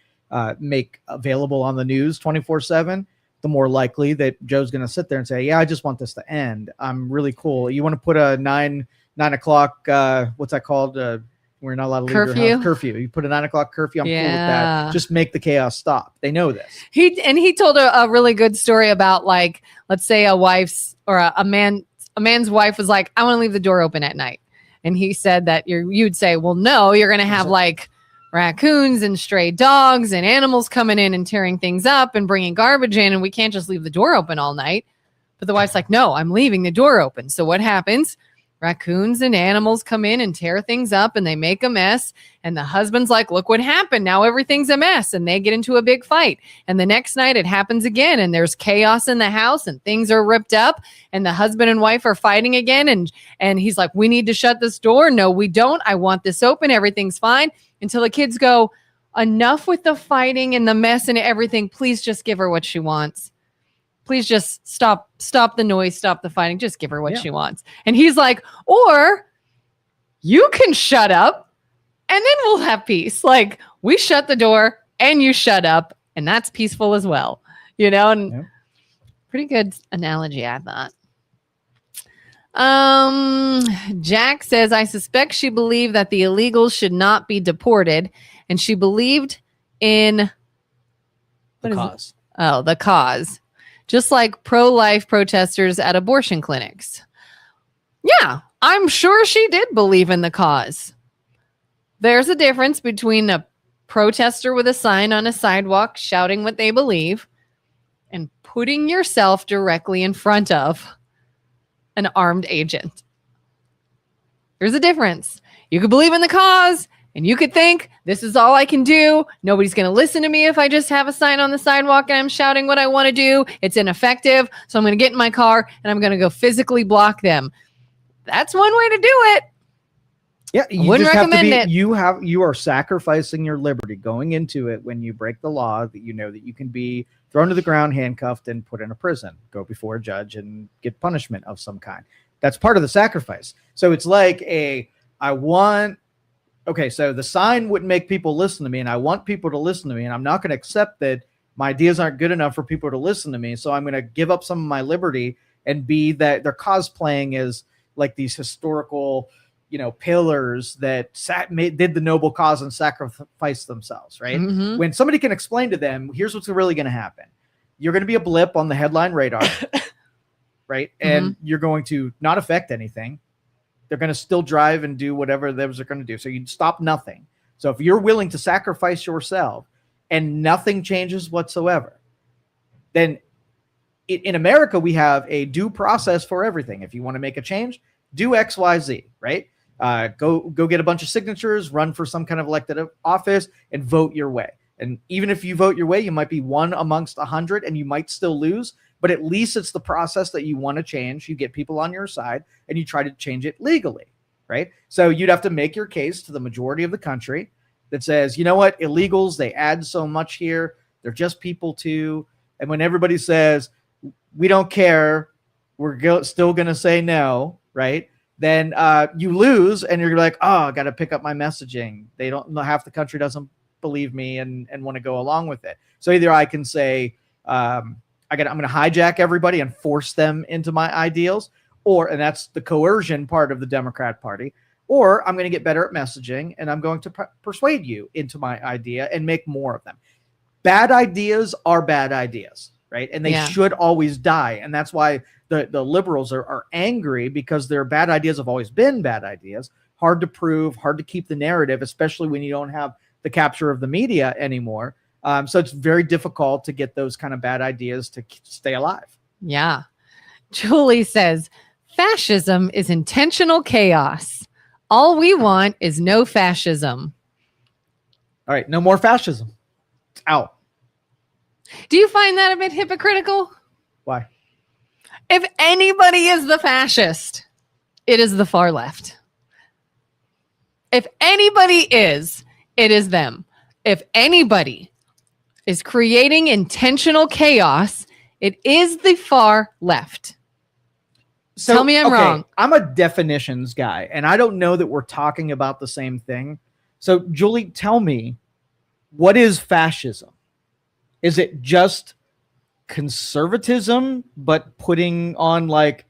make available on the news 24/7, the more likely that Joe's going to sit there and say, yeah, I just want this to end. I'm really cool. You want to put a 9 o'clock, what's that called? We're not allowed to leave your house. Curfew. You put a 9 o'clock curfew. I'm cool with that. Just make the chaos stop. They know this. He told a really good story about, like, let's say a wife's or a man's wife was like, I want to leave the door open at night. And he said that you'd say, well, no, you're going to have like raccoons and stray dogs and animals coming in and tearing things up and bringing garbage in. And we can't just leave the door open all night. But the wife's like, no, I'm leaving the door open. So what happens? Raccoons and animals come in and tear things up and they make a mess. And the husband's like, look what happened. Now everything's a mess. And they get into a big fight. And the next night it happens again. And there's chaos in the house and things are ripped up. And the husband and wife are fighting again. And he's like, we need to shut this door. No, we don't. I want this open. Everything's fine. Until the kids go, enough with the fighting and the mess and everything. Please just give her what she wants. Please just stop the noise, stop the fighting. Just give her what she wants. And he's like, or you can shut up and then we'll have peace. Like, we shut the door and you shut up and that's peaceful as well. You know, and pretty good analogy, I thought. Jack says, I suspect she believed that the illegals should not be deported. And she believed in the cause. The cause. Just like pro-life protesters at abortion clinics. Yeah, I'm sure she did believe in the cause. There's a difference between a protester with a sign on a sidewalk shouting what they believe and putting yourself directly in front of an armed agent. There's a difference. You could believe in the cause and you could think, this is all I can do. Nobody's going to listen to me if I just have a sign on the sidewalk and I'm shouting what I want to do. It's ineffective. So I'm going to get in my car and I'm going to go physically block them. That's one way to do it. Yeah, I wouldn't recommend it. You are sacrificing your liberty going into it when you break the law that you know that you can be thrown to the ground, handcuffed, and put in a prison, go before a judge and get punishment of some kind. That's part of the sacrifice. So it's like so the sign wouldn't make people listen to me, and I want people to listen to me, and I'm not going to accept that my ideas aren't good enough for people to listen to me. So I'm going to give up some of my liberty and be that they're cosplaying as like these historical, pillars that did the noble cause and sacrificed themselves, right? Mm-hmm. When somebody can explain to them, here's what's really going to happen. You're going to be a blip on the headline radar, right? And you're going to not affect anything. They're going to still drive and do whatever those are going to do. So you'd stop nothing. So if you're willing to sacrifice yourself and nothing changes whatsoever, then in America, we have a due process for everything. If you want to make a change, do X, Y, Z, right? Go get a bunch of signatures, run for some kind of elected office, and vote your way. And even if you vote your way, you might be one amongst 100 and you might still lose, but at least it's the process that you want to change. You get people on your side and you try to change it legally, right? So you'd have to make your case to the majority of the country that says, you know what, illegals, they add so much here. They're just people too. And when everybody says, we don't care, we're still going to say no, right? Then you lose and you're like, oh, I got to pick up my messaging. They don't know, half the country doesn't believe me and want to go along with it. So either I can say, I'm going to hijack everybody and force them into my ideals, and that's the coercion part of the Democrat Party, or I'm going to get better at messaging and I'm going to persuade you into my idea and make more of them. Bad ideas are bad ideas, right? And they should always die. And that's why the liberals are angry, because their bad ideas have always been bad ideas, hard to prove, hard to keep the narrative, especially when you don't have the capture of the media anymore. So it's very difficult to get those kind of bad ideas to stay alive. Yeah. Julie says, fascism is intentional chaos. All we want is no fascism. All right. No more fascism. It's out. Do you find that a bit hypocritical? Why? If anybody is the fascist, it is the far left. If anybody is, it is them. If anybody is creating intentional chaos, it is the far left. So, tell me I'm wrong. I'm a definitions guy, and I don't know that we're talking about the same thing. So, Julie, tell me, what is fascism? Is it just conservatism, but putting on like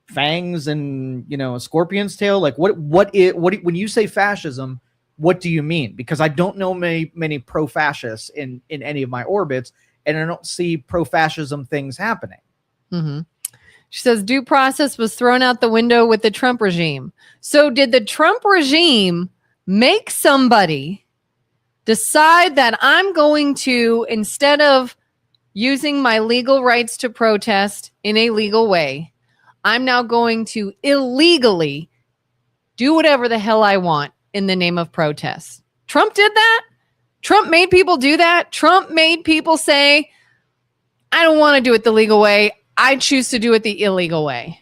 fangs and, a scorpion's tail? Like what when you say fascism, what do you mean? Because I don't know many pro-fascists in any of my orbits, and I don't see pro-fascism things happening. Mm-hmm. She says due process was thrown out the window with the Trump regime. So did the Trump regime make somebody decide that I'm going to, instead of using my legal rights to protest in a legal way, I'm now going to illegally do whatever the hell I want in the name of protest. Trump did that. Trump made people do that. Trump made people say, I don't want to do it the legal way. I choose to do it the illegal way.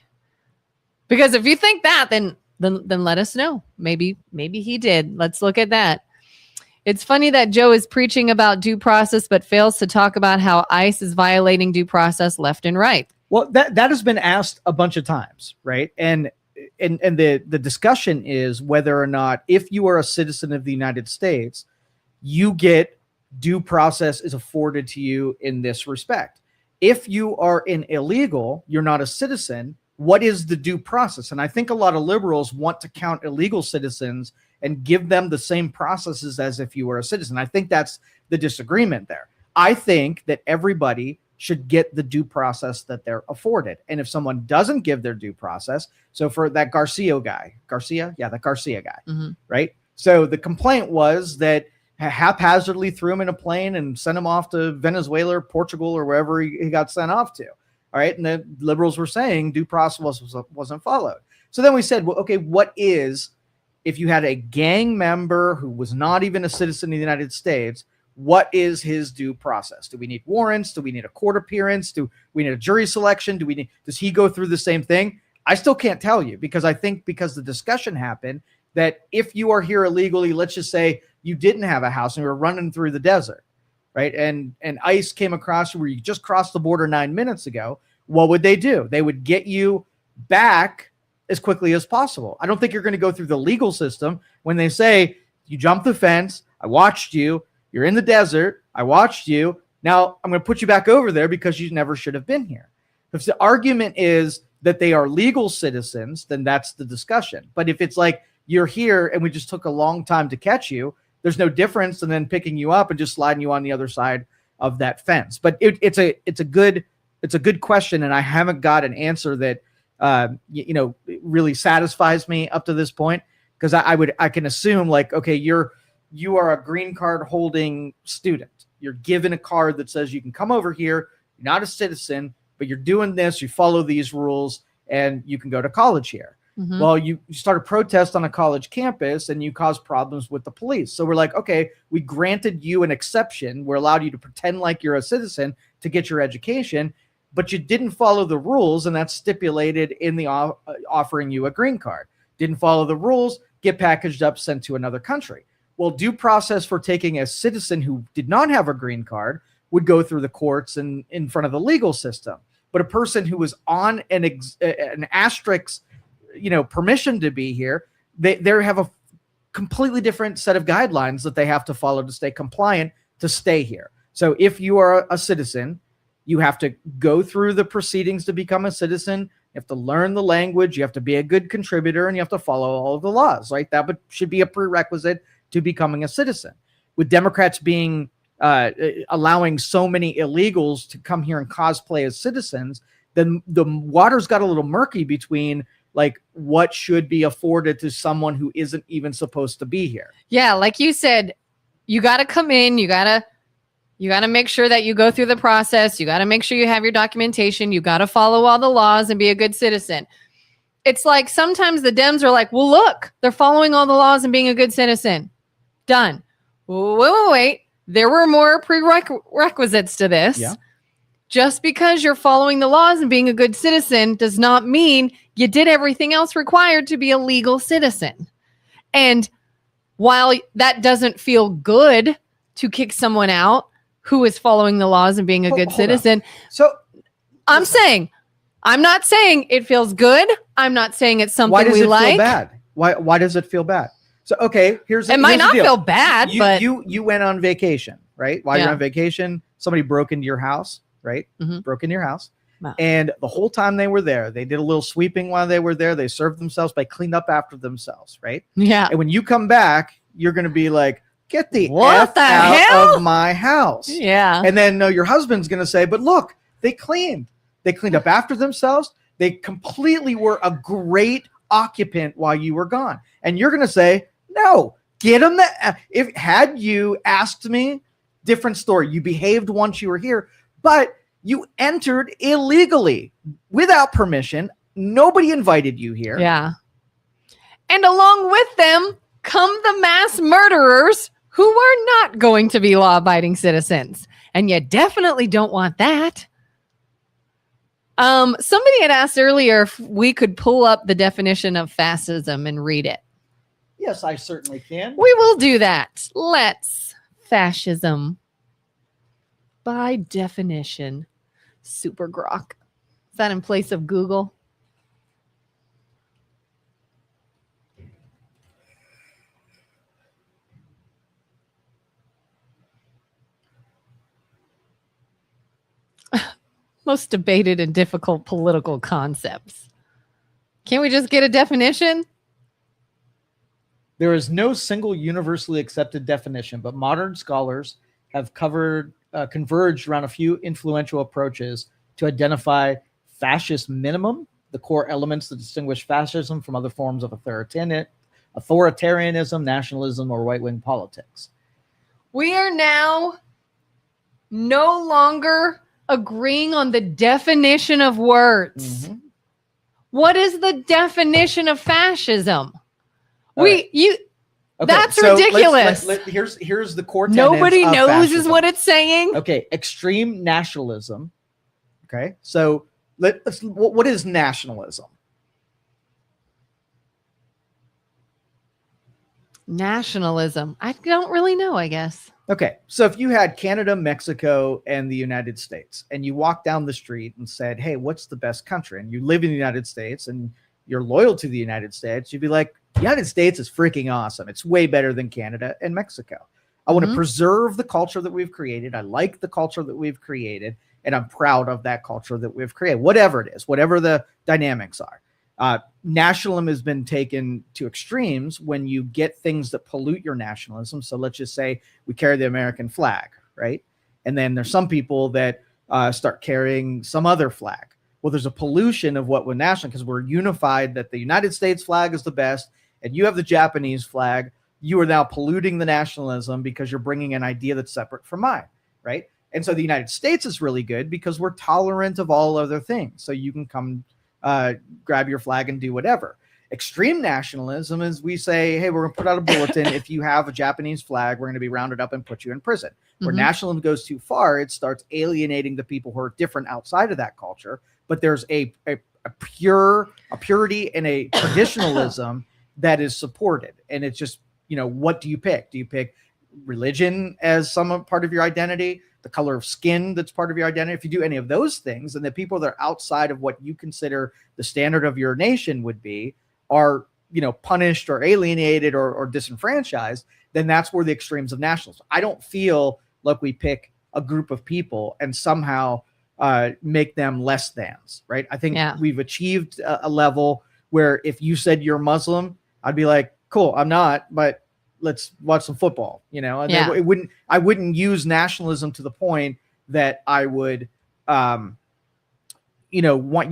Because if you think that, then let us know. Maybe he did. Let's look at that. It's funny that Joe is preaching about due process, but fails to talk about how ICE is violating due process left and right. Well, that has been asked a bunch of times, right? And the discussion is whether or not, if you are a citizen of the United States, you get due process is afforded to you in this respect. If you are an illegal, you're not a citizen, what is the due process? And I think a lot of liberals want to count illegal citizens and give them the same processes as if you were a citizen. I think that's the disagreement there. I think that everybody should get the due process that they're afforded. And if someone doesn't give their due process, so for that Garcia guy, right? So the complaint was that haphazardly threw him in a plane and sent him off to Venezuela or Portugal or wherever he got sent off to. All right. And the liberals were saying due process wasn't followed. So then we said, well, okay, what is, if you had a gang member who was not even a citizen of the United States, what is his due process? Do we need warrants? Do we need a court appearance? Do we need a jury selection? Does he go through the same thing? I still can't tell you, because I think because the discussion happened that if you are here illegally, let's just say you didn't have a house and you were running through the desert, right? And ICE came across you where you just crossed the border 9 minutes ago. What would they do? They would get you back as quickly as possible. I don't think you're going to go through the legal system when they say you jumped the fence. I watched you. You're in the desert. I watched you. Now I'm going to put you back over there because you never should have been here. If the argument is that they are legal citizens, then that's the discussion. But if it's like you're here and we just took a long time to catch you, there's no difference than then picking you up and just sliding you on the other side of that fence. But it's a good question, and I haven't got an answer that really satisfies me up to this point, because I can assume, like, okay, you are a green card holding student. You're given a card that says you can come over here. You're not a citizen, but you're doing this. You follow these rules, and you can go to college here. Mm-hmm. Well, you start a protest on a college campus, and you cause problems with the police. So we're like, okay, we granted you an exception. We're allowed you to pretend like you're a citizen to get your education, but you didn't follow the rules, and that's stipulated in the offering you a green card. Didn't follow the rules, get packaged up, sent to another country. Well, due process for taking a citizen who did not have a green card would go through the courts and in front of the legal system. But a person who was on an asterisk, permission to be here, they have a completely different set of guidelines that they have to follow to stay compliant to stay here. So if you are a citizen, you have to go through the proceedings to become a citizen. You have to learn the language. You have to be a good contributor, and you have to follow all of the laws, right? That should be a prerequisite to becoming a citizen. With Democrats allowing so many illegals to come here and cosplay as citizens, then the water's got a little murky between like what should be afforded to someone who isn't even supposed to be here. Yeah, like you said, you got to come in, you got to make sure that you go through the process. You got to make sure you have your documentation. You got to follow all the laws and be a good citizen. It's like sometimes the Dems are like, well, look, they're following all the laws and being a good citizen. Done. Wait. There were more prerequisites to this. Yeah. Just because you're following the laws and being a good citizen does not mean you did everything else required to be a legal citizen. And while that doesn't feel good to kick someone out who is following the laws and being a good citizen. So I'm not saying it feels good. I'm not saying it's something we like. Why does it feel bad? Why does it feel bad? So, okay, it might not feel bad, but you went on vacation, right? While you're on vacation, somebody broke into your house, right? Mm-hmm. Broke into your house. Wow. And the whole time they were there, they did a little sweeping while they were there. They served themselves by cleaned up after themselves, right? Yeah. And when you come back, you're going to be like, get the F out of my house. Yeah. And then your husband's going to say, but look, they cleaned up after themselves. They completely were a great occupant while you were gone. And you're going to say, no, get them. If had you asked me, different story. You behaved once you were here, but you entered illegally without permission. Nobody invited you here. Yeah. And along with them come the mass murderers who are not going to be law-abiding citizens. And you definitely don't want that. Somebody had asked earlier if we could pull up the definition of fascism and read it. Yes, I certainly can. We will do that. Let's. Fascism. By definition. Super Grok. Is that in place of Google? Most debated and difficult political concepts. Can't we just get a definition? There is no single universally accepted definition, but modern scholars have converged around a few influential approaches to identify fascist minimum, the core elements that distinguish fascism from other forms of authoritarianism, nationalism, or right-wing politics. We are now no longer agreeing on the definition of words. Mm-hmm. What is the definition of fascism? That's so ridiculous. Here's the core tenets. Nobody knows fascism. Is what it's saying. Okay, extreme nationalism. Okay, so what is nationalism? Nationalism. I don't really know, I guess. Okay, so if you had Canada, Mexico, and the United States, and you walk down the street and said, hey, what's the best country? And you live in the United States and you're loyal to the United States, you'd be like, the United States is freaking awesome. It's way better than Canada and Mexico. I want to preserve the culture that we've created. I like the culture that we've created, and I'm proud of that culture that we've created, whatever it is, whatever the dynamics are. Nationalism has been taken to extremes when you get things that pollute your nationalism. So let's just say we carry the American flag, right? And then there's some people that start carrying some other flag. Well, there's a pollution of what we're national because we're unified that the United States flag is the best and you have the Japanese flag. You are now polluting the nationalism because you're bringing an idea that's separate from mine, right? And so the United States is really good because we're tolerant of all other things. So you can come grab your flag and do whatever. Extreme nationalism is we say, hey, we're going to put out a bulletin. If you have a Japanese flag, we're going to be rounded up and put you in prison. Where nationalism goes too far, it starts alienating the people who are different outside of that culture. But there's a purity and a traditionalism that is supported. And it's just, what do you pick? Do you pick religion as some part of your identity? The color of skin that's part of your identity? If you do any of those things, and the people that are outside of what you consider the standard of your nation would be are, punished or alienated or disenfranchised, then that's where the extremes of nationalism. I don't feel like we pick a group of people and somehow make them less thans, right? I think we've achieved a level where if you said you're Muslim, I'd be like, cool, I'm not, but let's watch some football, I wouldn't use nationalism to the point that I would, want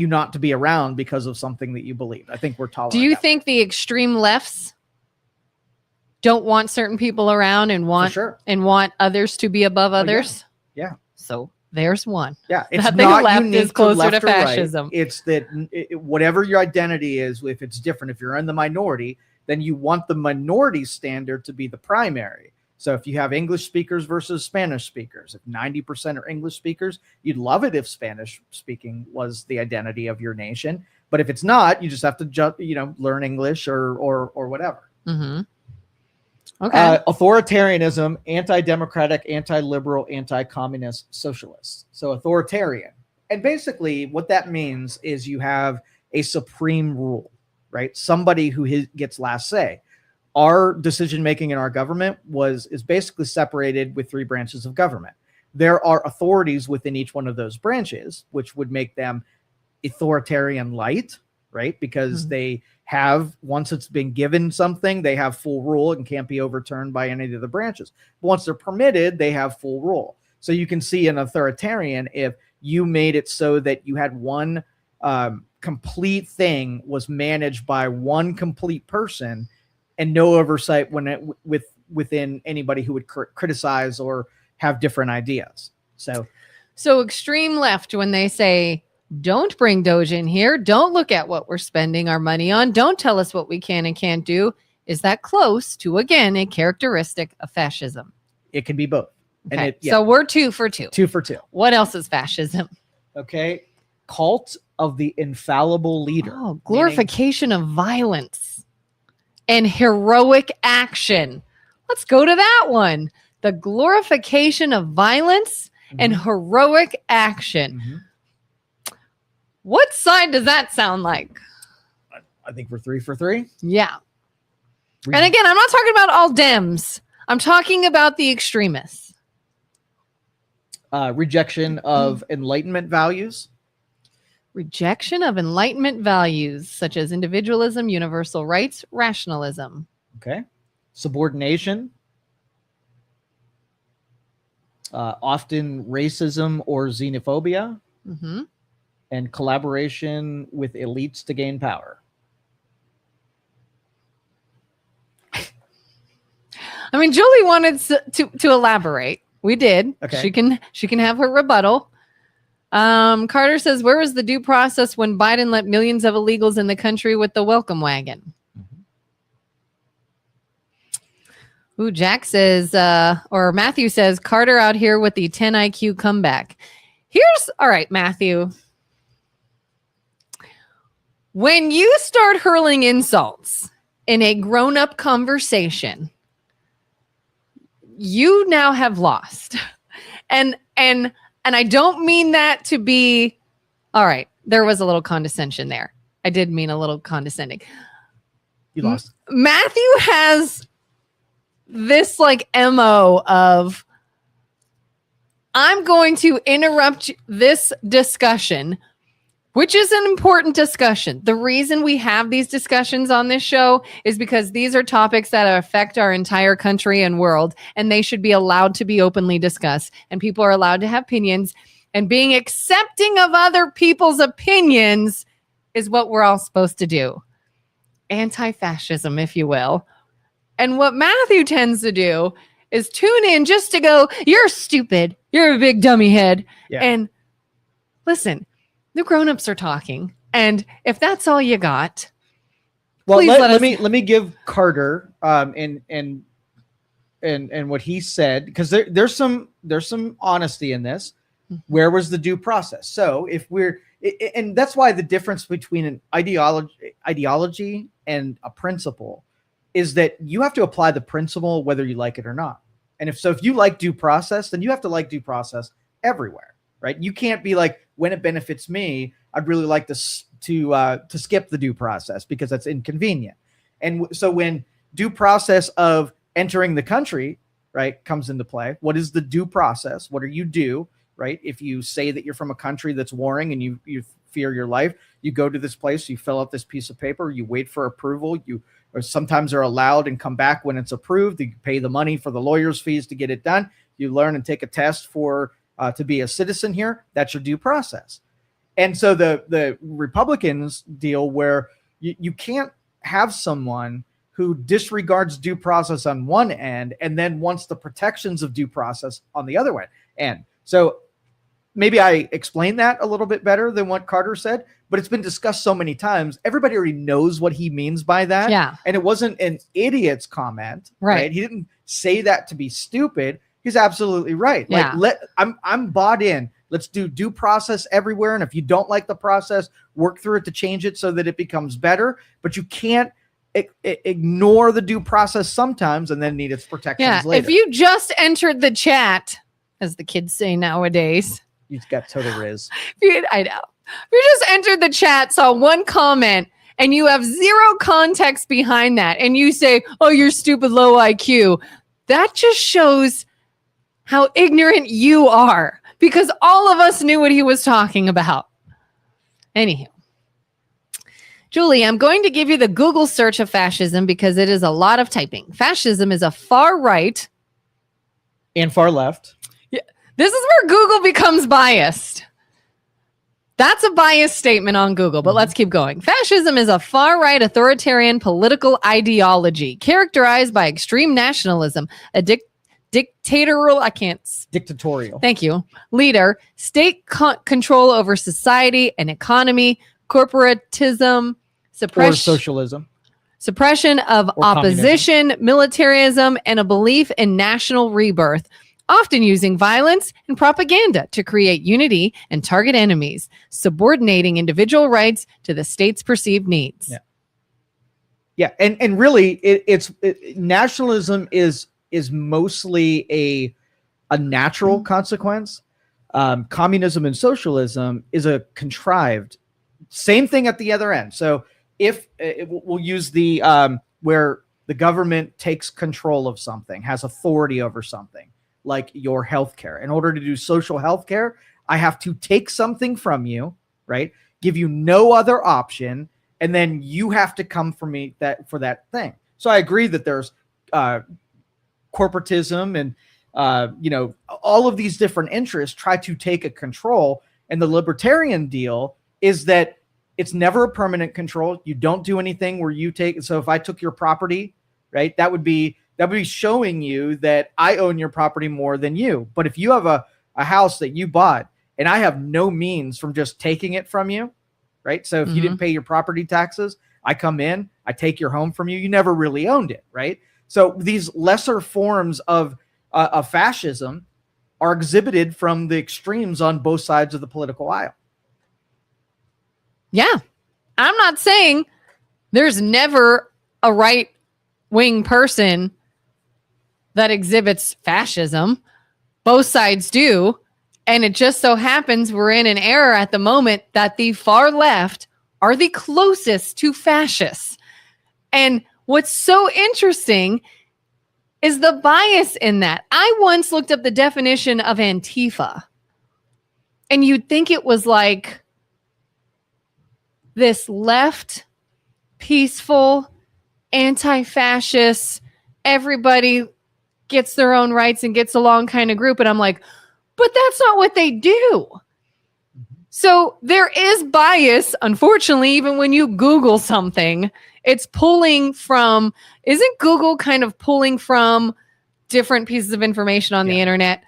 you not to be around because of something that you believe. I think we're tolerant. Do you think the extreme lefts don't want certain people around and want others to be above others? Yeah. So there's one. Yeah. It's not not left unique is closer left to or right. fascism. It's that whatever your identity is, if it's different, if you're in the minority, then you want the minority standard to be the primary. So if you have English speakers versus Spanish speakers, if 90% are English speakers, you'd love it if Spanish speaking was the identity of your nation. But if it's not, you just have to, learn English or whatever. Mm-hmm. Okay. Authoritarianism, anti-democratic, anti-liberal, anti-communist, socialist. So authoritarian. And basically what that means is you have a supreme rule, right? Somebody who gets last say. Our decision-making in our government is basically separated with 3 branches of government. There are authorities within each one of those branches, which would make them authoritarian light, right? Because they have, once it's been given something, they have full rule and can't be overturned by any of the branches. But once they're permitted, they have full rule. So you can see an authoritarian if you made it so that you had one complete thing was managed by one complete person and no oversight within anybody who would criticize or have different ideas. So So extreme left, when they say, don't bring Doge in here, don't look at what we're spending our money on, don't tell us what we can and can't do, is that close to, again, a characteristic of fascism? It can be both. Okay. So we're 2 for 2. 2 for 2. What else is fascism? Okay. Cult of the infallible leader. Oh, glorification of violence and heroic action. Let's go to that one. The glorification of violence and heroic action. What side does that sound like? I think we're 3 for 3. Yeah. And again, I'm not talking about all Dems. I'm talking about the extremists. Rejection of Enlightenment values. Rejection of Enlightenment values, such as individualism, universal rights, rationalism. Okay. Subordination. Often racism or xenophobia. And collaboration with elites to gain power. I mean, Julie wanted to elaborate. We did. Okay. She can have her rebuttal. Carter says, where was the due process when Biden let millions of illegals in the country with the welcome wagon? Ooh, Jack says, or Matthew says, Carter out here with the 10 IQ comeback. All right, Matthew. When you start hurling insults in a grown-up conversation, you now have lost. And I don't mean that to be, all right, there was a little condescension there. I did mean a little condescending. You lost. Matthew has this like MO of, I'm going to interrupt this discussion, which is an important discussion. The reason we have these discussions on this show is because these are topics that affect our entire country and world, and they should be allowed to be openly discussed. And people are allowed to have opinions, and being accepting of other people's opinions is what we're all supposed to do. Anti-fascism, if you will. And what Matthew tends to do is tune in just to go, you're stupid. You're a big dummy head. Yeah. And listen, the grown-ups are talking. And if that's all you got, well, let me give Carter and what he said, because there's some honesty in this. Where was the due process? So if and that's why the difference between an ideology and a principle is that you have to apply the principle whether you like it or not. And if you like due process, then you have to like due process everywhere, right? You can't be like, when it benefits me, I'd really like to skip the due process because that's inconvenient. And so when due process of entering the country, right, comes into play, what is the due process? What do you do, right? If you say that you're from a country that's warring and you fear your life, you go to this place, you fill out this piece of paper, you wait for approval, or sometimes are allowed and come back when it's approved. You pay the money for the lawyer's fees to get it done. You learn and take a test to be a citizen here. That's your due process. And so the Republicans deal where you can't have someone who disregards due process on one end and then wants the protections of due process on the other end. So maybe I explained that a little bit better than what Carter said, but it's been discussed so many times. Everybody already knows what he means by that. Yeah. And it wasn't an idiot's comment, right? He didn't say that to be stupid. He's absolutely right. Yeah. Like, I'm bought in. Let's do due process everywhere. And if you don't like the process, work through it to change it so that it becomes better. But you can't ignore the due process sometimes and then need its protections later. If you just entered the chat, as the kids say nowadays. You've got total riz. I know. If you just entered the chat, saw one comment, and you have zero context behind that, and you say, oh, you're stupid, low IQ, that just shows how ignorant you are, because all of us knew what he was talking about. Anywho. Julie, I'm going to give you the Google search of fascism because it is a lot of typing. Fascism is a far right and far left. Yeah, this is where Google becomes biased. That's a biased statement on Google, but let's keep going. Fascism is a far-right authoritarian political ideology characterized by extreme nationalism, a dictatorial, dictatorial. Thank you. Leader, state control over society and economy, corporatism, Or socialism. suppression of opposition, militarism, and a belief in national rebirth, often using violence and propaganda to create unity and target enemies, subordinating individual rights to the state's perceived needs. Yeah, and really, nationalism is mostly a natural consequence. Communism and socialism is a contrived. Same thing at the other end. So if we'll use the where the government takes control of something, has authority over something, like your healthcare. In order to do social healthcare, I have to take something from you, right? Give you no other option, and then you have to come for me for that thing. So I agree that there's corporatism and all of these different interests try to take a control, and the libertarian deal is that it's never a permanent control. You don't do anything where you take. So if I took your property, right, that would be showing you that I own your property more than you. But if you have a house that you bought and I have no means from just taking it from you, right? So if you didn't pay your property taxes, I come in, I take your home from you. You never really owned it, right? So these lesser forms of fascism are exhibited from the extremes on both sides of the political aisle. Yeah. I'm not saying there's never a right-wing person that exhibits fascism. Both sides do. And it just so happens we're in an era at the moment that the far left are the closest to fascists. And what's so interesting is the bias in that. I once looked up the definition of Antifa, and you'd think it was like this left, peaceful, anti-fascist, everybody gets their own rights and gets along kind of group. And I'm like, but that's not what they do. So there is bias, unfortunately, even when you Google something, it's pulling from, isn't Google kind of pulling from different pieces of information on the internet?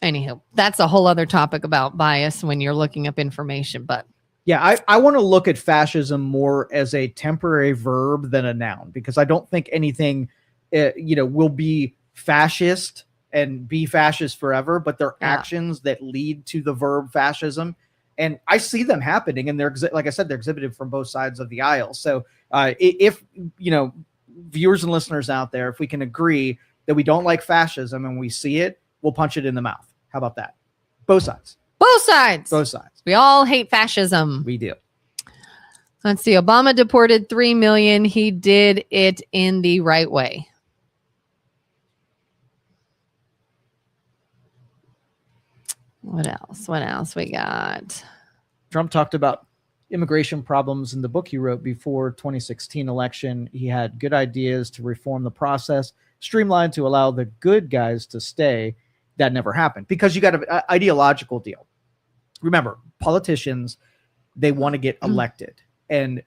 Anywho, that's a whole other topic about bias when you're looking up information. But yeah, I want to look at fascism more as a temporary verb than a noun, because I don't think anything, will be fascist and be fascist forever, but they're actions that lead to the verb fascism. And I see them happening, and they're, like I said, they're exhibited from both sides of the aisle. So if, viewers and listeners out there, if we can agree that we don't like fascism and we see it, we'll punch it in the mouth. How about that? Both sides. Both sides. Both sides. We all hate fascism. We do. Let's see. Obama deported 3 million. He did it in the right way. What else? What else we got? Trump talked about immigration problems in the book he wrote before 2016 election. He had good ideas to reform the process, streamline to allow the good guys to stay. That never happened because you got an ideological deal. Remember, politicians, they want to get elected, and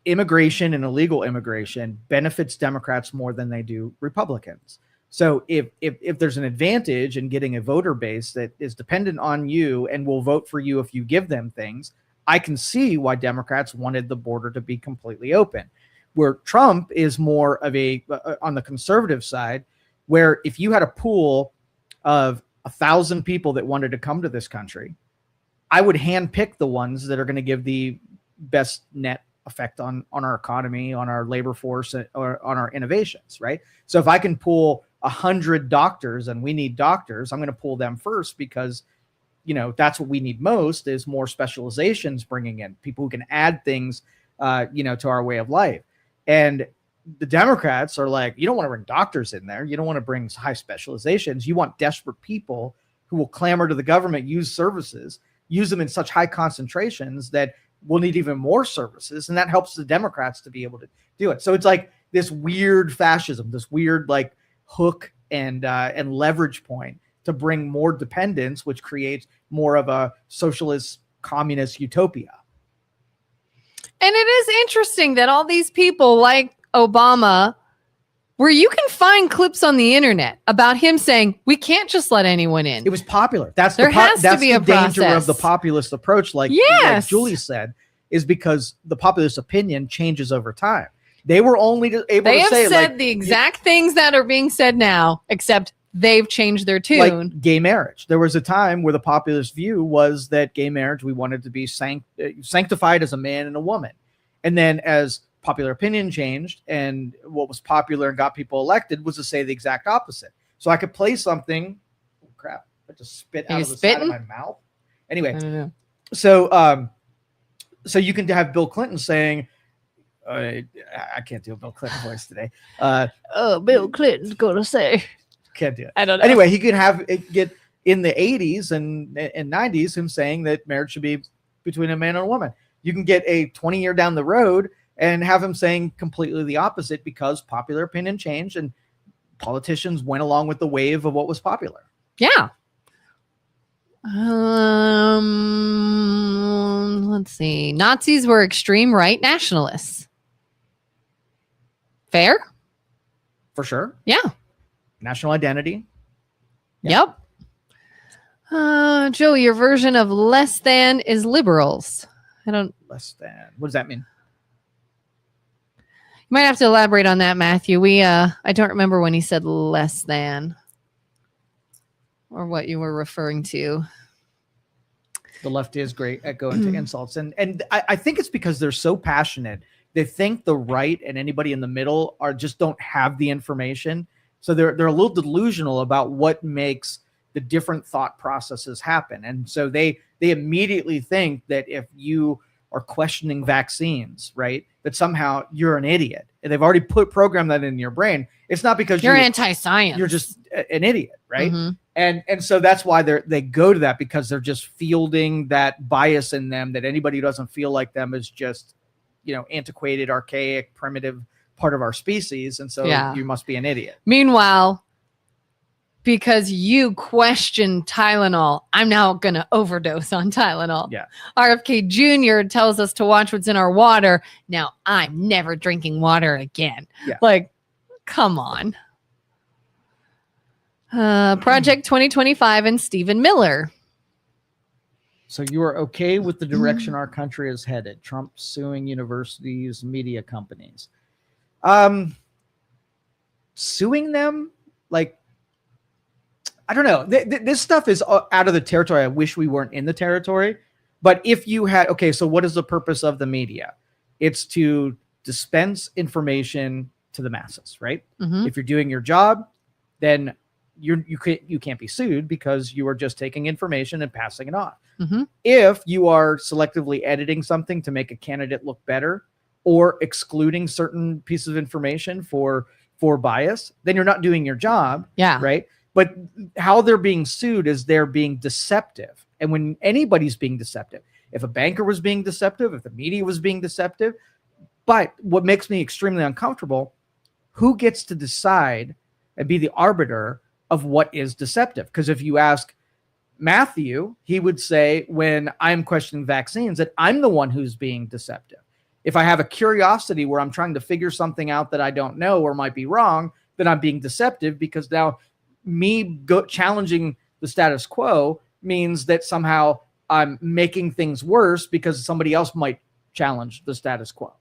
immigration and illegal immigration benefits Democrats more than they do Republicans. So if there's an advantage in getting a voter base that is dependent on you and will vote for you if you give them things, I can see why Democrats wanted the border to be completely open. Where Trump is more of on the conservative side, where if you had a pool of 1,000 people that wanted to come to this country, I would handpick the ones that are going to give the best net effect on our economy, on our labor force, or on our innovations, right? So if I can pull 100 doctors, and we need doctors, I'm going to pull them first because, that's what we need most is more specializations, bringing in people who can add things, to our way of life. And the Democrats are like, you don't want to bring doctors in there. You don't want to bring high specializations. You want desperate people who will clamor to the government, use services, use them in such high concentrations that we'll need even more services. And that helps the Democrats to be able to do it. So it's like this weird fascism, this weird like hook and leverage point to bring more dependence, which creates more of a socialist communist utopia. And it is interesting that all these people like Obama where you can find clips on the internet about him saying, we can't just let anyone in. It was popular. That's there has to be a danger process of the populist approach, like Julie said, is because the populist opinion changes over time. They were only able to say... They have said the exact things that are being said now, except they've changed their tune. Like gay marriage. There was a time where the populist view was that gay marriage, we wanted to be sanctified as a man and a woman. And then as popular opinion changed, and what was popular and got people elected was to say the exact opposite. So I could play something. Oh, crap! I just spit out of the side of my mouth. Anyway, so you can have Bill Clinton saying, I can't do a Bill Clinton voice today. Bill Clinton's gonna say, can't do it. I don't know. Anyway, he could have it get in the 80s and 90s him saying that marriage should be between a man and a woman. You can get a 20-year down the road and have him saying completely the opposite because popular opinion changed and politicians went along with the wave of what was popular. Yeah. Let's see. Nazis were extreme right nationalists. Fair? For sure. Yeah. National identity. Yeah. Yep. Joe, your version of less than is liberals. Less than. What does that mean? You might have to elaborate on that, Matthew. I don't remember when he said less than or what you were referring to. The left is great at going to insults. And I think it's because they're so passionate. They think the right and anybody in the middle just don't have the information. So they're a little delusional about what makes the different thought processes happen. And so they immediately think that if you are questioning vaccines, right, that somehow you're an idiot. And they've already programmed that in your brain. It's not because you're anti-science. You're just an idiot, right? Mm-hmm. And so that's why they go to that, because they're just fielding that bias in them that anybody who doesn't feel like them is just, antiquated, archaic, primitive part of our species. And so you must be an idiot. Meanwhile, because you question Tylenol, I'm now going to overdose on Tylenol. Yeah. RFK Jr. tells us to watch what's in our water. Now I'm never drinking water again. Yeah. Like, come on. Project 2025 and Stephen Miller. So you are okay with the direction our country is headed? Trump suing universities, media companies. Suing them? Like, I don't know. This stuff is out of the territory. I wish we weren't in the territory. But if you had, okay, so what is the purpose of the media? It's to dispense information to the masses, right? Mm-hmm. If you're doing your job, then you can't be sued because you are just taking information and passing it on. Mm-hmm. If you are selectively editing something to make a candidate look better or excluding certain pieces of information for bias, then you're not doing your job. Yeah. Right. But how they're being sued is they're being deceptive. And when anybody's being deceptive, if a banker was being deceptive, if the media was being deceptive, but what makes me extremely uncomfortable, who gets to decide and be the arbiter of what is deceptive? Because if you ask Matthew, he would say, when I'm questioning vaccines, that I'm the one who's being deceptive. If I have a curiosity where I'm trying to figure something out that I don't know or might be wrong, then I'm being deceptive, because now me challenging the status quo means that somehow I'm making things worse because somebody else might challenge the status quo.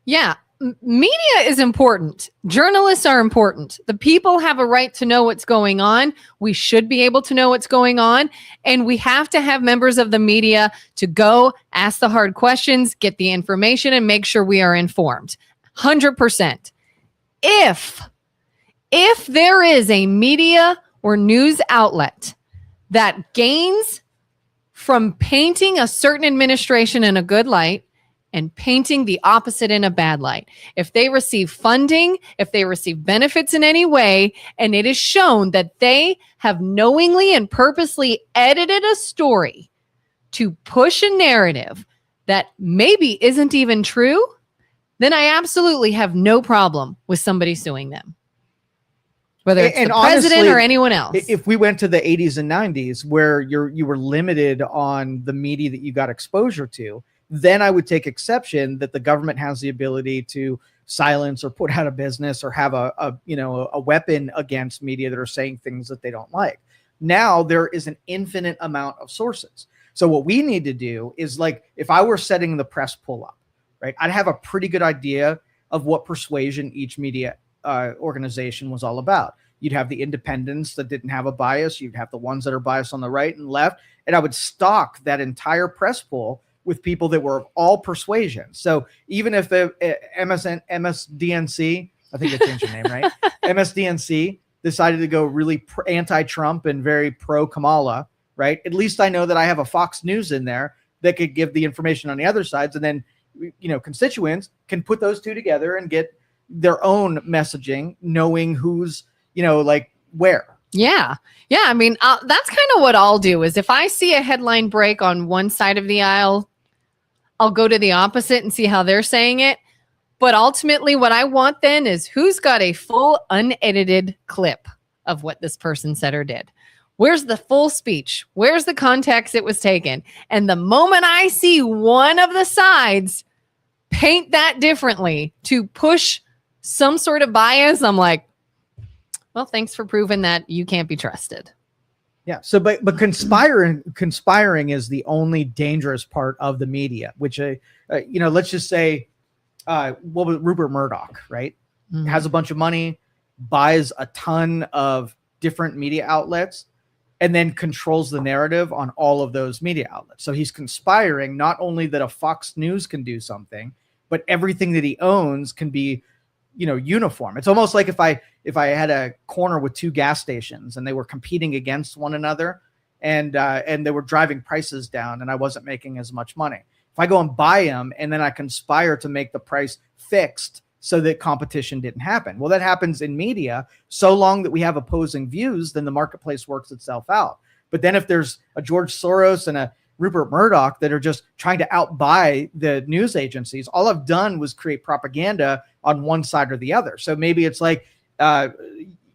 Yeah. Media is important. Journalists are important. The people have a right to know what's going on. We should be able to know what's going on. And we have to have members of the media to go ask the hard questions, get the information, and make sure we are informed. 100%. If there is a media or news outlet that gains from painting a certain administration in a good light and painting the opposite in a bad light, if they receive funding, if they receive benefits in any way, and it is shown that they have knowingly and purposely edited a story to push a narrative that maybe isn't even true, then I absolutely have no problem with somebody suing them, whether it's the president or anyone else. If we went to the 80s and 90s where you were limited on the media that you got exposure to, then I would take exception that the government has the ability to silence or put out of business or have a weapon against media that are saying things that they don't like. Now there is an infinite amount of sources. So what we need to do is, like, if I were setting the press pull up, right, I'd have a pretty good idea of what persuasion each media organization was all about. You'd have the independents that didn't have a bias. You'd have the ones that are biased on the right and left. And I would stock that entire press pool with people that were of all persuasion. So even if the MSDNC, I think they changed their name, right? MSDNC decided to go really anti-Trump and very pro-Kamala, right? At least I know that I have a Fox News in there that could give the information on the other sides. And then, constituents can put those two together and get their own messaging, knowing who's, where. Yeah. Yeah. I mean, that's kind of what I'll do is if I see a headline break on one side of the aisle, I'll go to the opposite and see how they're saying it. But ultimately what I want then is who's got a full unedited clip of what this person said or did. Where's the full speech? Where's the context it was taken? And the moment I see one of the sides paint that differently to push some sort of bias, I'm like, well, thanks for proving that you can't be trusted. Yeah. So, but conspiring is the only dangerous part of the media, which, let's just say, what was Rupert Murdoch, right? Mm-hmm. Has a bunch of money, buys a ton of different media outlets, and then controls the narrative on all of those media outlets. So he's conspiring not only that a Fox News can do something, but everything that he owns can be, uniform. It's almost like if I had a corner with two gas stations and they were competing against one another and they were driving prices down and I wasn't making as much money. If I go and buy them and then I conspire to make the price fixed so that competition didn't happen. Well, that happens in media. So long that we have opposing views, then the marketplace works itself out. But then if there's a George Soros and a Rupert Murdoch that are just trying to outbuy the news agencies, all I've done was create propaganda on one side or the other. So maybe it's like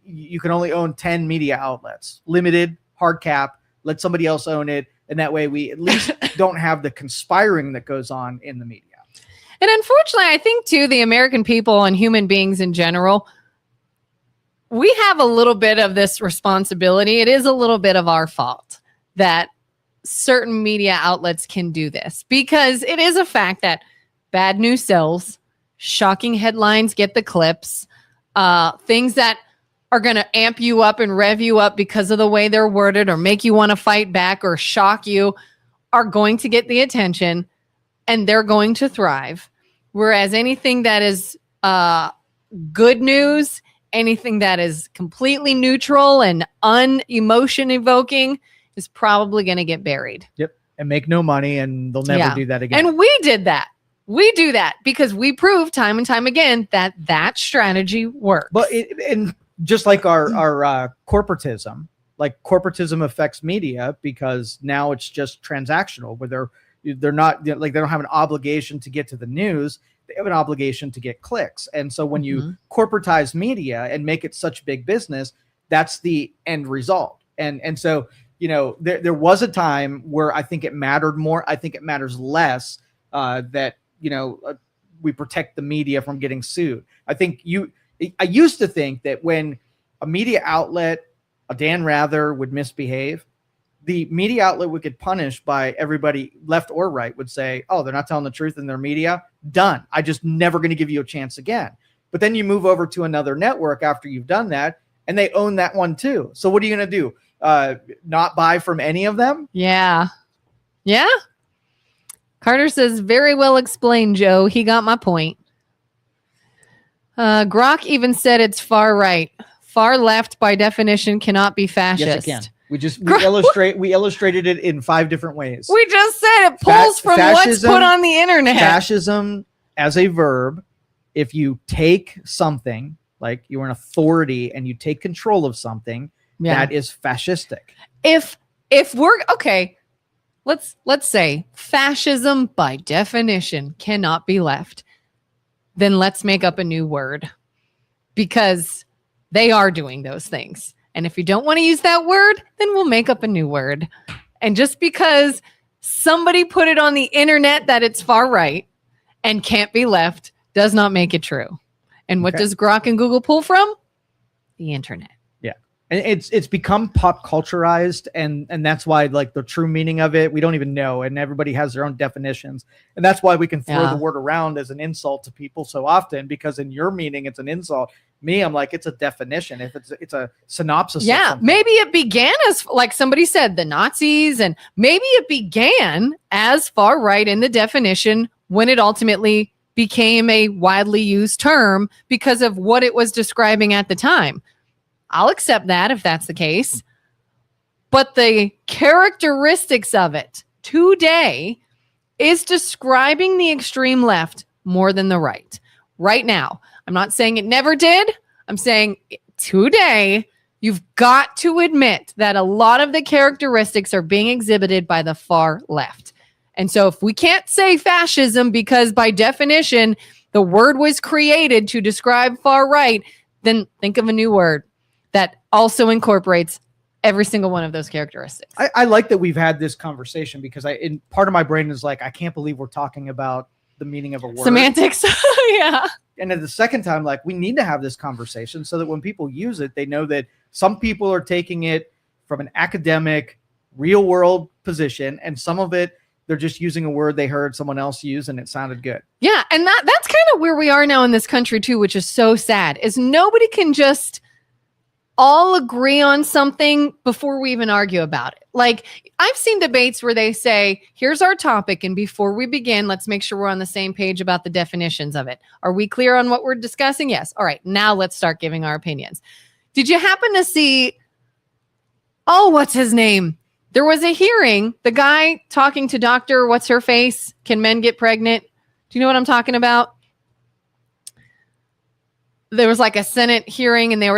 you can only own 10 media outlets, limited, hard cap, let somebody else own it. And that way we at least don't have the conspiring that goes on in the media. And unfortunately, I think too, the American people and human beings in general, we have a little bit of this responsibility. It is a little bit of our fault that certain media outlets can do this, because it is a fact that bad news sells, shocking headlines get the clips, things that are going to amp you up and rev you up because of the way they're worded or make you want to fight back or shock you are going to get the attention and they're going to thrive. Whereas anything that is good news, anything that is completely neutral and unemotion evoking is probably going to get buried. Yep. And make no money, and they'll never do that again. And we did that. We do that because we proved time and time again that that strategy works. But and just like our corporatism, like corporatism affects media because now it's just transactional, where they're not, like, they don't have an obligation to get to the news. They have an obligation to get clicks. And so when you corporatize media and make it such big business, that's the end result. And so, there was a time where I think it mattered more. I think it matters less that, we protect the media from getting sued. I used to think that when a media outlet, a Dan Rather, would misbehave, the media outlet would get punished by everybody, left or right, would say, oh, they're not telling the truth in their media. Done. I just never going to give you a chance again. But then you move over to another network after you've done that, and they own that one too. So what are you going to do? Not buy from any of them? Yeah. Yeah. Carter says, very well explained, Joe. He got my point. Grok even said it's far right. Far left, by definition, cannot be fascist. Yes, it can. We illustrated it in 5 different ways. We just said it pulls from what's put on the internet. Fascism as a verb, if you take something, like you're an authority and you take control of something, that is fascistic. If we're okay, let's say fascism by definition cannot be left. Then let's make up a new word, because they are doing those things. And if you don't want to use that word, then we'll make up a new word. And just because somebody put it on the internet that it's far right and can't be left does not make it true. And what does Grok and Google pull from? The internet. Yeah. And it's become pop culturized, and that's why, like, the true meaning of it, we don't even know, and everybody has their own definitions. And that's why we can throw the word around as an insult to people so often, because in your meaning it's an insult. Me, I'm like, it's a definition. If it's a synopsis. Yeah, maybe it began as, like somebody said, the Nazis, and maybe it began as far right in the definition when it ultimately became a widely used term because of what it was describing at the time. I'll accept that if that's the case. But the characteristics of it today is describing the extreme left more than the right. Right now. I'm not saying it never did. I'm saying today, you've got to admit that a lot of the characteristics are being exhibited by the far left. And so if we can't say fascism because by definition, the word was created to describe far right, then think of a new word that also incorporates every single one of those characteristics. I like that we've had this conversation, because part of my brain is like, I can't believe we're talking about the meaning of a word. Semantics. Yeah. And at the second time, like, we need to have this conversation so that when people use it, they know that some people are taking it from an academic, real world position, and some of it, they're just using a word they heard someone else use and it sounded good. Yeah. And that's kind of where we are now in this country too, which is so sad, is nobody can just all agree on something before we even argue about it. Like, I've seen debates where they say, here's our topic, and before we begin, let's make sure we're on the same page about the definitions of it. Are we clear on what we're discussing? Yes. All right, now let's start giving our opinions. Did you happen to see, what's his name? There was a hearing, the guy talking to Dr. What's her face? Can men get pregnant? Do you know what I'm talking about? There was like a Senate hearing, and he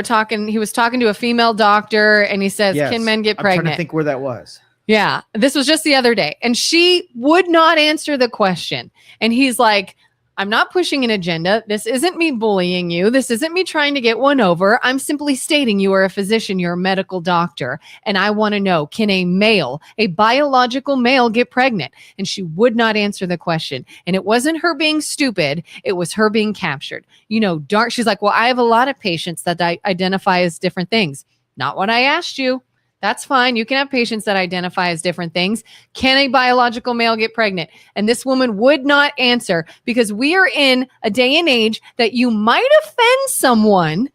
was talking to a female doctor, and he says, yes, can men get pregnant? I'm trying to think where that was. Yeah. This was just the other day. And she would not answer the question. And he's like, I'm not pushing an agenda. This isn't me bullying you. This isn't me trying to get one over. I'm simply stating you are a physician. You're a medical doctor. And I want to know, can a biological male get pregnant? And she would not answer the question. And it wasn't her being stupid. It was her being captured. She's like, well, I have a lot of patients that I identify as different things. Not what I asked you. That's fine. You can have patients that identify as different things. Can a biological male get pregnant? And this woman would not answer, because we are in a day and age that you might offend someone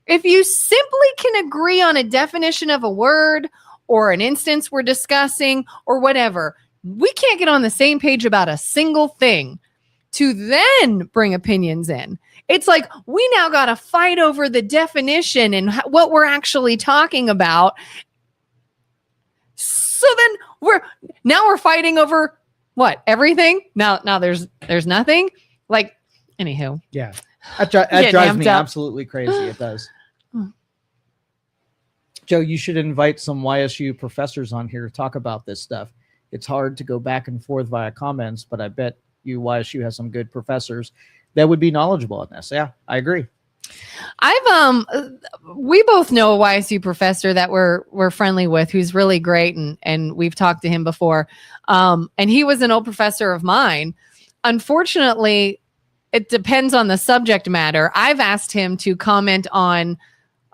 if you simply can agree on a definition of a word or an instance we're discussing or whatever. We can't get on the same page about a single thing to then bring opinions in. It's like we now got to fight over the definition and what we're actually talking about. So then we're fighting over what? Everything? Now there's nothing. Like, anywho. Yeah. That drives me absolutely crazy. It does. Joe, you should invite some YSU professors on here to talk about this stuff. It's hard to go back and forth via comments, but I bet YSU has some good professors that would be knowledgeable on this. Yeah, I agree. We both know a YSU professor that we're friendly with, who's really great, and we've talked to him before. And he was an old professor of mine. Unfortunately, it depends on the subject matter. I've asked him to comment on,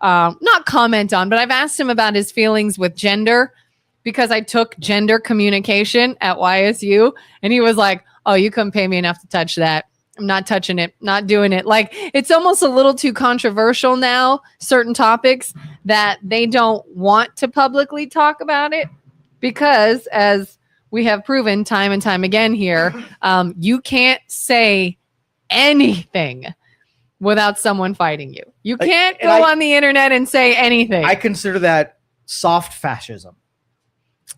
not comment on, but I've asked him about his feelings with gender, because I took gender communication at YSU, and he was like, oh, you couldn't pay me enough to touch that. I'm not touching it, not doing it. Like, it's almost a little too controversial now, certain topics, that they don't want to publicly talk about it, because, as we have proven time and time again here, you can't say anything without someone fighting you. You can't go on the internet and say anything. I consider that soft fascism.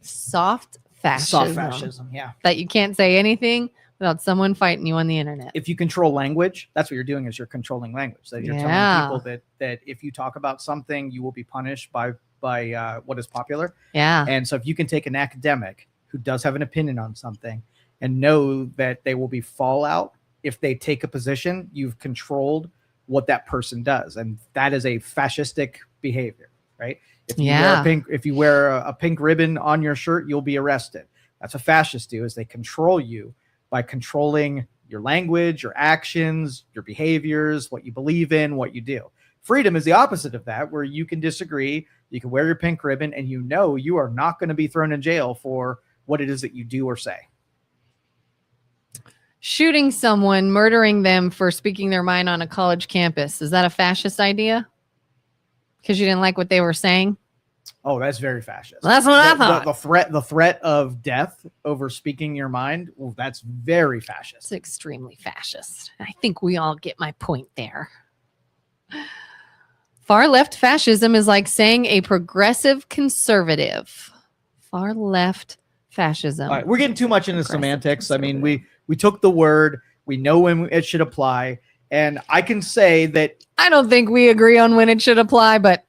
Soft fascism, yeah. That you can't say anything without someone fighting you on the internet. If you control language, that's what you're doing, is you're controlling language. That you're telling people that if you talk about something, you will be punished by what is popular. Yeah. And so if you can take an academic who does have an opinion on something and know that they will be fallout if they take a position, you've controlled what that person does. And that is a fascistic behavior, right? If you wear a pink ribbon on your shirt, you'll be arrested. That's what fascists do, is they control you by controlling your language, your actions, your behaviors, what you believe in, what you do. Freedom is the opposite of that, where you can disagree, you can wear your pink ribbon, and you know you are not going to be thrown in jail for what it is that you do or say. Shooting someone, murdering them for speaking their mind on a college campus. Is that a fascist idea? Because you didn't like what they were saying? Oh, that's very fascist. Well, that's what I thought. The threat of death over speaking your mind, well, that's very fascist. It's extremely fascist. I think we all get my point there. Far left fascism is like saying a progressive conservative. Far left fascism. All right, we're getting too much into semantics. I mean, we took the word, we know when it should apply, and I can say that I don't think we agree on when it should apply, but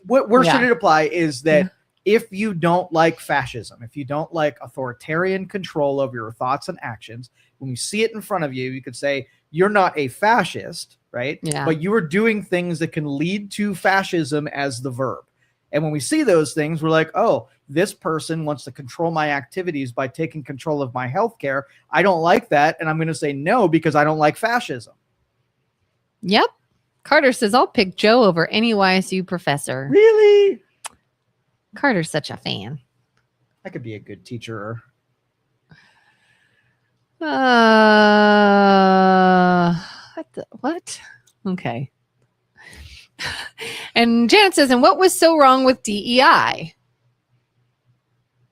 where should it apply is that if you don't like fascism, if you don't like authoritarian control over your thoughts and actions, when you see it in front of you, you could say you're not a fascist, right? Yeah. But you are doing things that can lead to fascism as the verb. And when we see those things, we're like, oh, this person wants to control my activities by taking control of my healthcare. I don't like that. And I'm going to say no because I don't like fascism. Yep. Carter says, I'll pick Joe over any YSU professor. Really? Carter's such a fan. I could be a good teacher. What? Okay. And Janet says, and what was so wrong with DEI?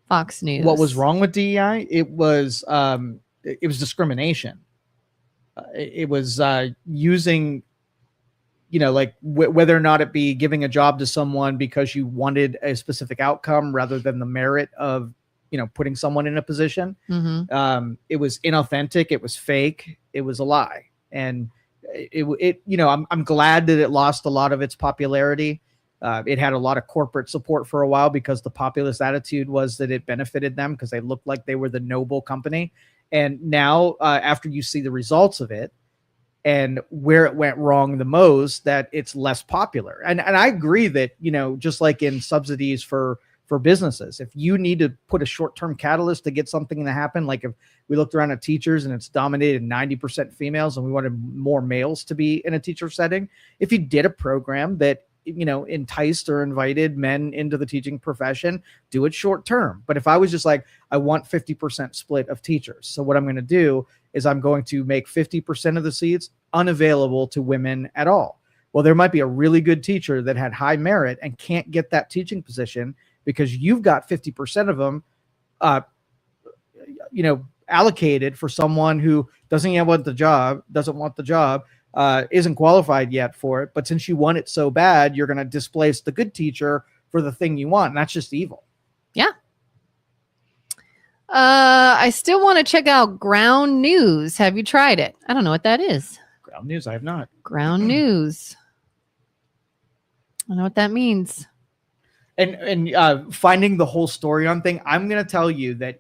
Fox News. What was wrong with DEI? It was discrimination. It was using, like whether or not it be giving a job to someone because you wanted a specific outcome rather than the merit of, putting someone in a position. Mm-hmm. It was inauthentic. It was fake. It was a lie. And I'm glad that it lost a lot of its popularity. It had a lot of corporate support for a while because the populist attitude was that it benefited them because they looked like they were the noble company. And now after you see the results of it and where it went wrong the most, that it's less popular. And I agree that, just like in subsidies for businesses, if you need to put a short-term catalyst to get something to happen, like if we looked around at teachers and it's dominated 90% females and we wanted more males to be in a teacher setting, if you did a program that, enticed or invited men into the teaching profession, do it short term. But if I was just like, I want 50% split of teachers. So what I'm going to do is I'm going to make 50% of the seats unavailable to women at all. Well, there might be a really good teacher that had high merit and can't get that teaching position because you've got 50% of them, allocated for someone who doesn't want the job, isn't qualified yet for it. But since you want it so bad, you're going to displace the good teacher for the thing you want. And that's just evil. Yeah. I still want to check out Ground News. Have you tried it? I don't know what that is. Ground News, I have not. Ground News. I don't know what that means. And finding the whole story on thing, I'm going to tell you that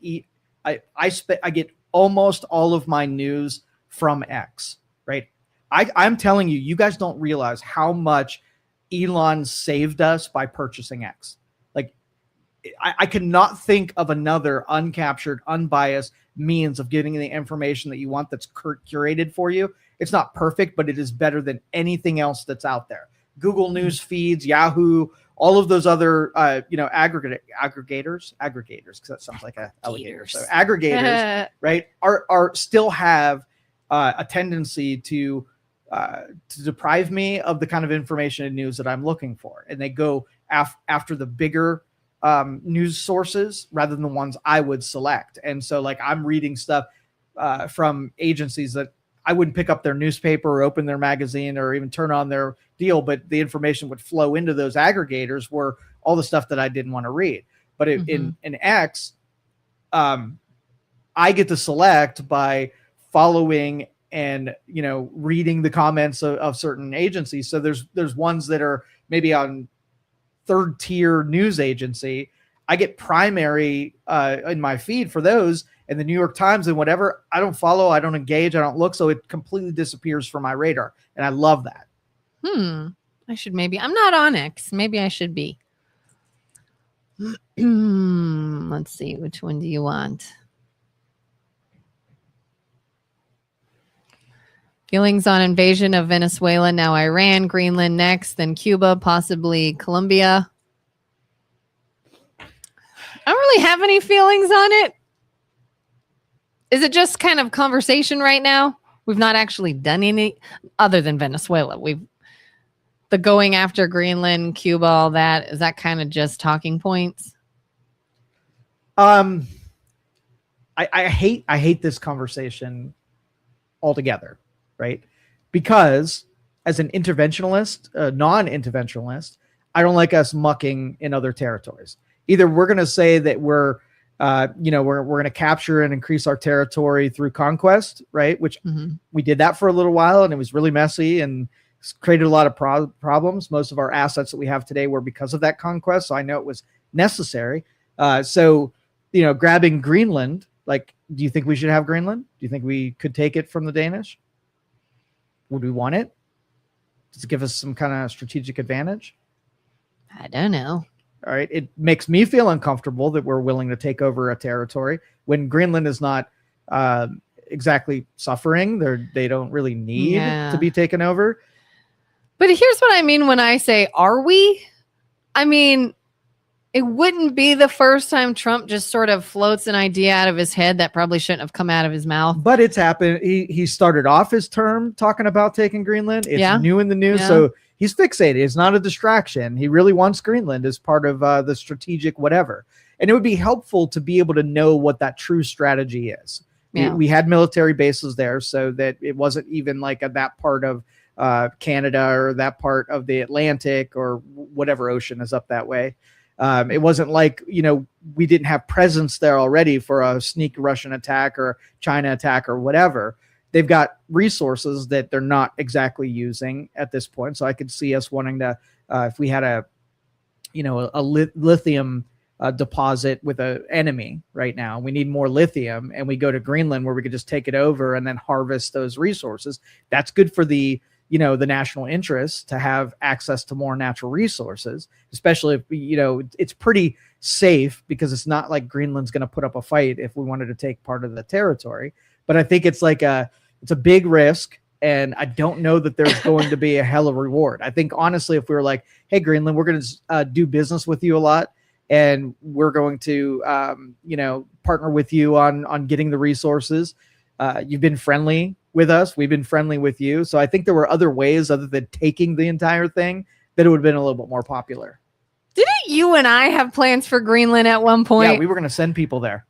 I get almost all of my news from X, right? I'm telling you, you guys don't realize how much Elon saved us by purchasing X. Like, I cannot think of another uncaptured, unbiased means of getting the information that you want that's curated for you. It's not perfect, but it is better than anything else that's out there. Google News feeds, Yahoo, all of those other, aggregators, because that sounds like an alligator. So aggregators, right, are still have a tendency to deprive me of the kind of information and news that I'm looking for. And they go after the bigger news sources rather than the ones I would select. And so like I'm reading stuff from agencies that I wouldn't pick up their newspaper or open their magazine or even turn on their deal, but the information would flow into those aggregators where all the stuff that I didn't want to read. But in X, I get to select by following and, reading the comments of certain agencies. So there's ones that are maybe on third tier news agency. I get primary in my feed for those, and the New York Times and whatever, I don't follow, I don't engage, I don't look. So it completely disappears from my radar. And I love that. I should maybe, I'm not on X. Maybe I should be. Let's see. Which one do you want? Feelings on invasion of Venezuela, now Iran, Greenland next, then Cuba, possibly Colombia. I don't really have any feelings on it. Is it just kind of conversation right now? We've not actually done any other than Venezuela. The going after Greenland, Cuba, all that. Is that kind of just talking points? I hate this conversation altogether, right? Because as an interventionalist, non-interventionalist, I don't like us mucking in other territories. Either we're going to say that we're going to capture and increase our territory through conquest, right? Which we did that for a little while, and it was really messy and created a lot of problems. Most of our assets that we have today were because of that conquest. So I know it was necessary. So grabbing Greenland, like, do you think we should have Greenland? Do you think we could take it from the Danish? Would we want it? Does it give us some kind of strategic advantage? I don't know. All right. It makes me feel uncomfortable that we're willing to take over a territory when Greenland is not exactly suffering. They don't really need to be taken over. But here's what I mean when I say, are we? I mean, it wouldn't be the first time Trump just sort of floats an idea out of his head that probably shouldn't have come out of his mouth. But it's happened. He started off his term talking about taking Greenland. It's new in the news. Yeah. So he's fixated. It's not a distraction. He really wants Greenland as part of the strategic whatever. And it would be helpful to be able to know what that true strategy is. Yeah. We had military bases there so that it wasn't even like that part of Canada or that part of the Atlantic or whatever ocean is up that way. It wasn't like, we didn't have presence there already for a sneak Russian attack or China attack or whatever. They've got resources that they're not exactly using at this point. So I could see us wanting to, if we had a lithium deposit with an enemy right now, we need more lithium, and we go to Greenland where we could just take it over and then harvest those resources. That's good for the national interest to have access to more natural resources, especially if, it's pretty safe because it's not like Greenland's going to put up a fight if we wanted to take part of the territory. But I think it's it's a big risk, and I don't know that there's going to be a hell of a reward. I think honestly, if we were like, hey, Greenland, we're going to do business with you a lot, and we're going to, partner with you on getting the resources. You've been friendly with us. We've been friendly with you. So I think there were other ways other than taking the entire thing that it would have been a little bit more popular. Didn't you and I have plans for Greenland at one point? Yeah, we were going to send people there.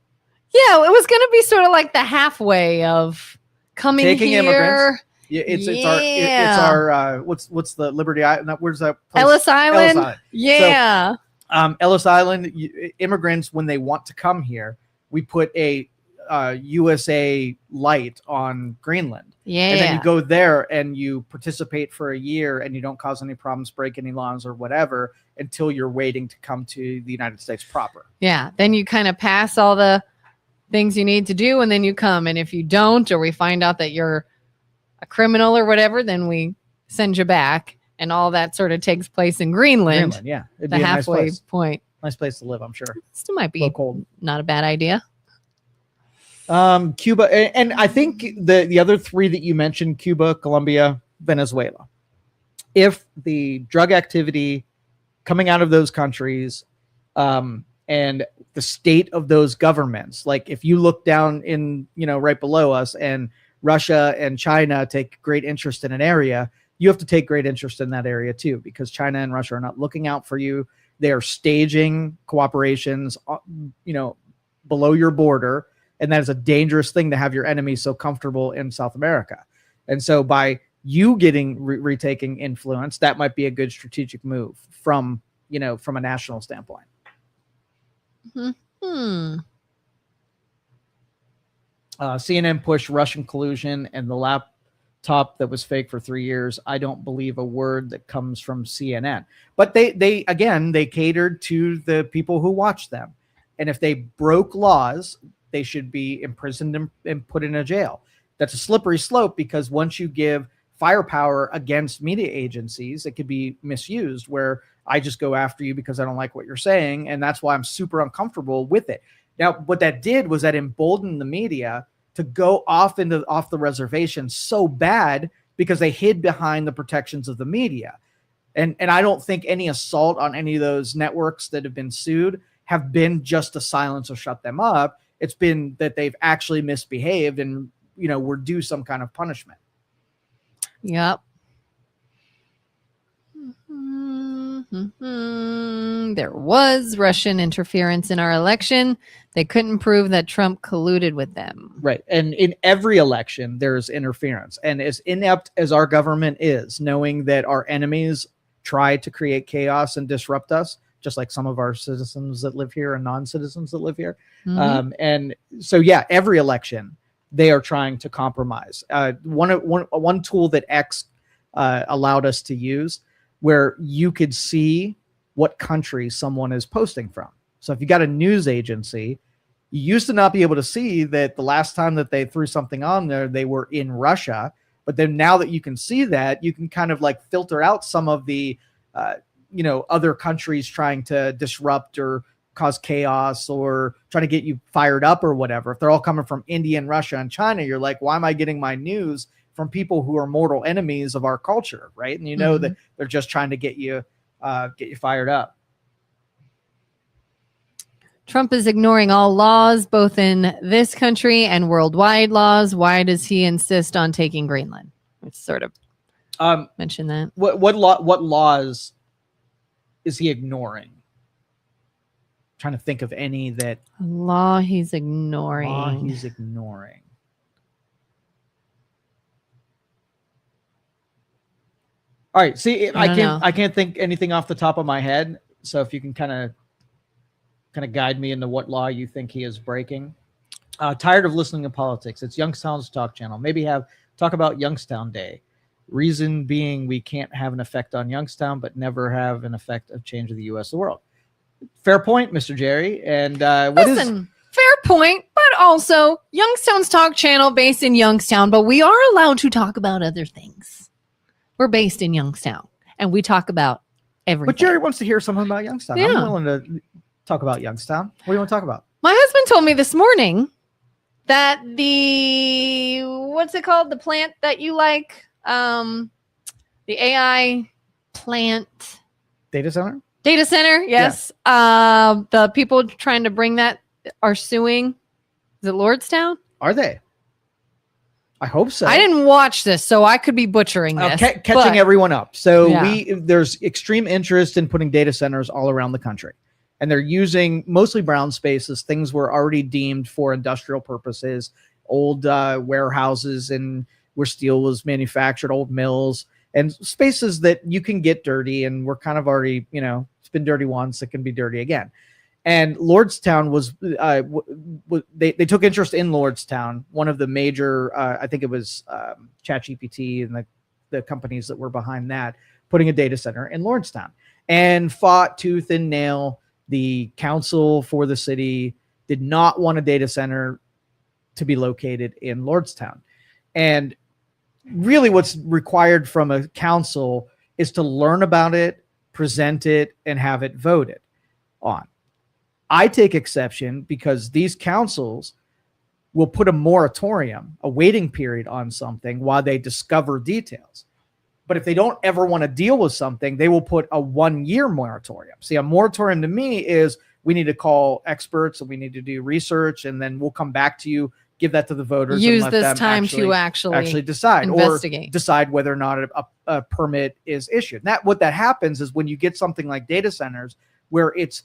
Yeah, it was going to be sort of like the halfway of coming taking here. Immigrants. Yeah, it's our what's the Liberty Island? Where's that place? Ellis Island. Ellis Island. Yeah. So, Ellis Island, immigrants, when they want to come here, we put a USA light on Greenland. Yeah. And then you go there and you participate for a year and you don't cause any problems, break any laws or whatever until you're waiting to come to the United States proper. Yeah. Then you kind of pass all the things you need to do and then you come. And if you don't, or we find out that you're a criminal or whatever, then we send you back. And all that sort of takes place in Greenland. Yeah. It'd the be halfway a nice point. Nice place to live, I'm sure. Still might be cold. Not a bad idea. Cuba, and I think the other three that you mentioned, Cuba, Colombia, Venezuela, if the drug activity coming out of those countries and the state of those governments, like if you look down in, right below us and Russia and China take great interest in an area, you have to take great interest in that area too, because China and Russia are not looking out for you. They are staging cooperations, below your border. And that is a dangerous thing to have your enemy so comfortable in South America. And so by you getting retaking influence, that might be a good strategic move from a national standpoint. CNN pushed Russian collusion and the laptop that was fake for 3 years. I don't believe a word that comes from CNN. But they catered to the people who watch them. And if they broke laws, they should be imprisoned and put in a jail. That's a slippery slope because once you give firepower against media agencies, it could be misused where I just go after you because I don't like what you're saying. And that's why I'm super uncomfortable with it. Now, what that did was that emboldened the media to go off the reservation so bad because they hid behind the protections of the media. And I don't think any assault on any of those networks that have been sued have been just to silence or shut them up. It's been that they've actually misbehaved and, were due some kind of punishment. Yep. There was Russian interference in our election. They couldn't prove that Trump colluded with them. Right. And in every election, there's interference. And as inept as our government is, knowing that our enemies try to create chaos and disrupt us, just like some of our citizens that live here and non-citizens that live here. And so, every election, they are trying to compromise. One tool that X allowed us to use where you could see what country someone is posting from. So if you got a news agency, you used to not be able to see that the last time that they threw something on there, they were in Russia. But then now that you can see that, you can kind of like filter out some of the, other countries trying to disrupt or cause chaos or try to get you fired up or whatever. If they're all coming from India and Russia and China, you're like, why am I getting my news from people who are mortal enemies of our culture, right? And that they're just trying to get you fired up. Trump is ignoring all laws, both in this country and worldwide laws. Why does he insist on taking Greenland? Let's sort of mention that. What laws is he ignoring? I'm trying to think of any that law he's ignoring. All right. See, I can't think anything off the top of my head. So if you can kind of guide me into what law you think he is breaking. Tired of listening to politics. It's Youngstown's talk channel. Maybe talk about Youngstown Day. Reason being we can't have an effect on Youngstown, but never have an effect of change of the U.S. the world. Fair point, Mr. Jerry. And fair point, but also Youngstown's talk channel based in Youngstown, but we are allowed to talk about other things. We're based in Youngstown, and we talk about everything. But Jerry wants to hear something about Youngstown. Yeah. I'm willing to talk about Youngstown. What do you want to talk about? My husband told me this morning that what's it called? The plant that you like? The AI plant. Data center? Data center, yes. Yeah. The people trying to bring that are suing. Is it Lordstown? Are they? I hope so. I didn't watch this, so I could be butchering this. Catching everyone up. So there's extreme interest in putting data centers all around the country. And they're using mostly brown spaces. Things were already deemed for industrial purposes, old warehouses and where steel was manufactured, old mills, and spaces that you can get dirty. And we're kind of already, it's been dirty once, it can be dirty again. And Lordstown was, they took interest in Lordstown, one of the major, I think it was ChatGPT and the companies that were behind that, putting a data center in Lordstown, and fought tooth and nail. The council for the city did not want a data center to be located in Lordstown. And really what's required from a council is to learn about it, present it, and have it voted on. I take exception because these councils will put a moratorium, a waiting period on something while they discover details. But if they don't ever want to deal with something, they will put a 1-year moratorium. See, a moratorium to me is we need to call experts and we need to do research, and then we'll come back to you, give that to the voters. Use and let this them time to actually decide investigate. Or decide whether or not a permit is issued. And what that happens is when you get something like data centers where it's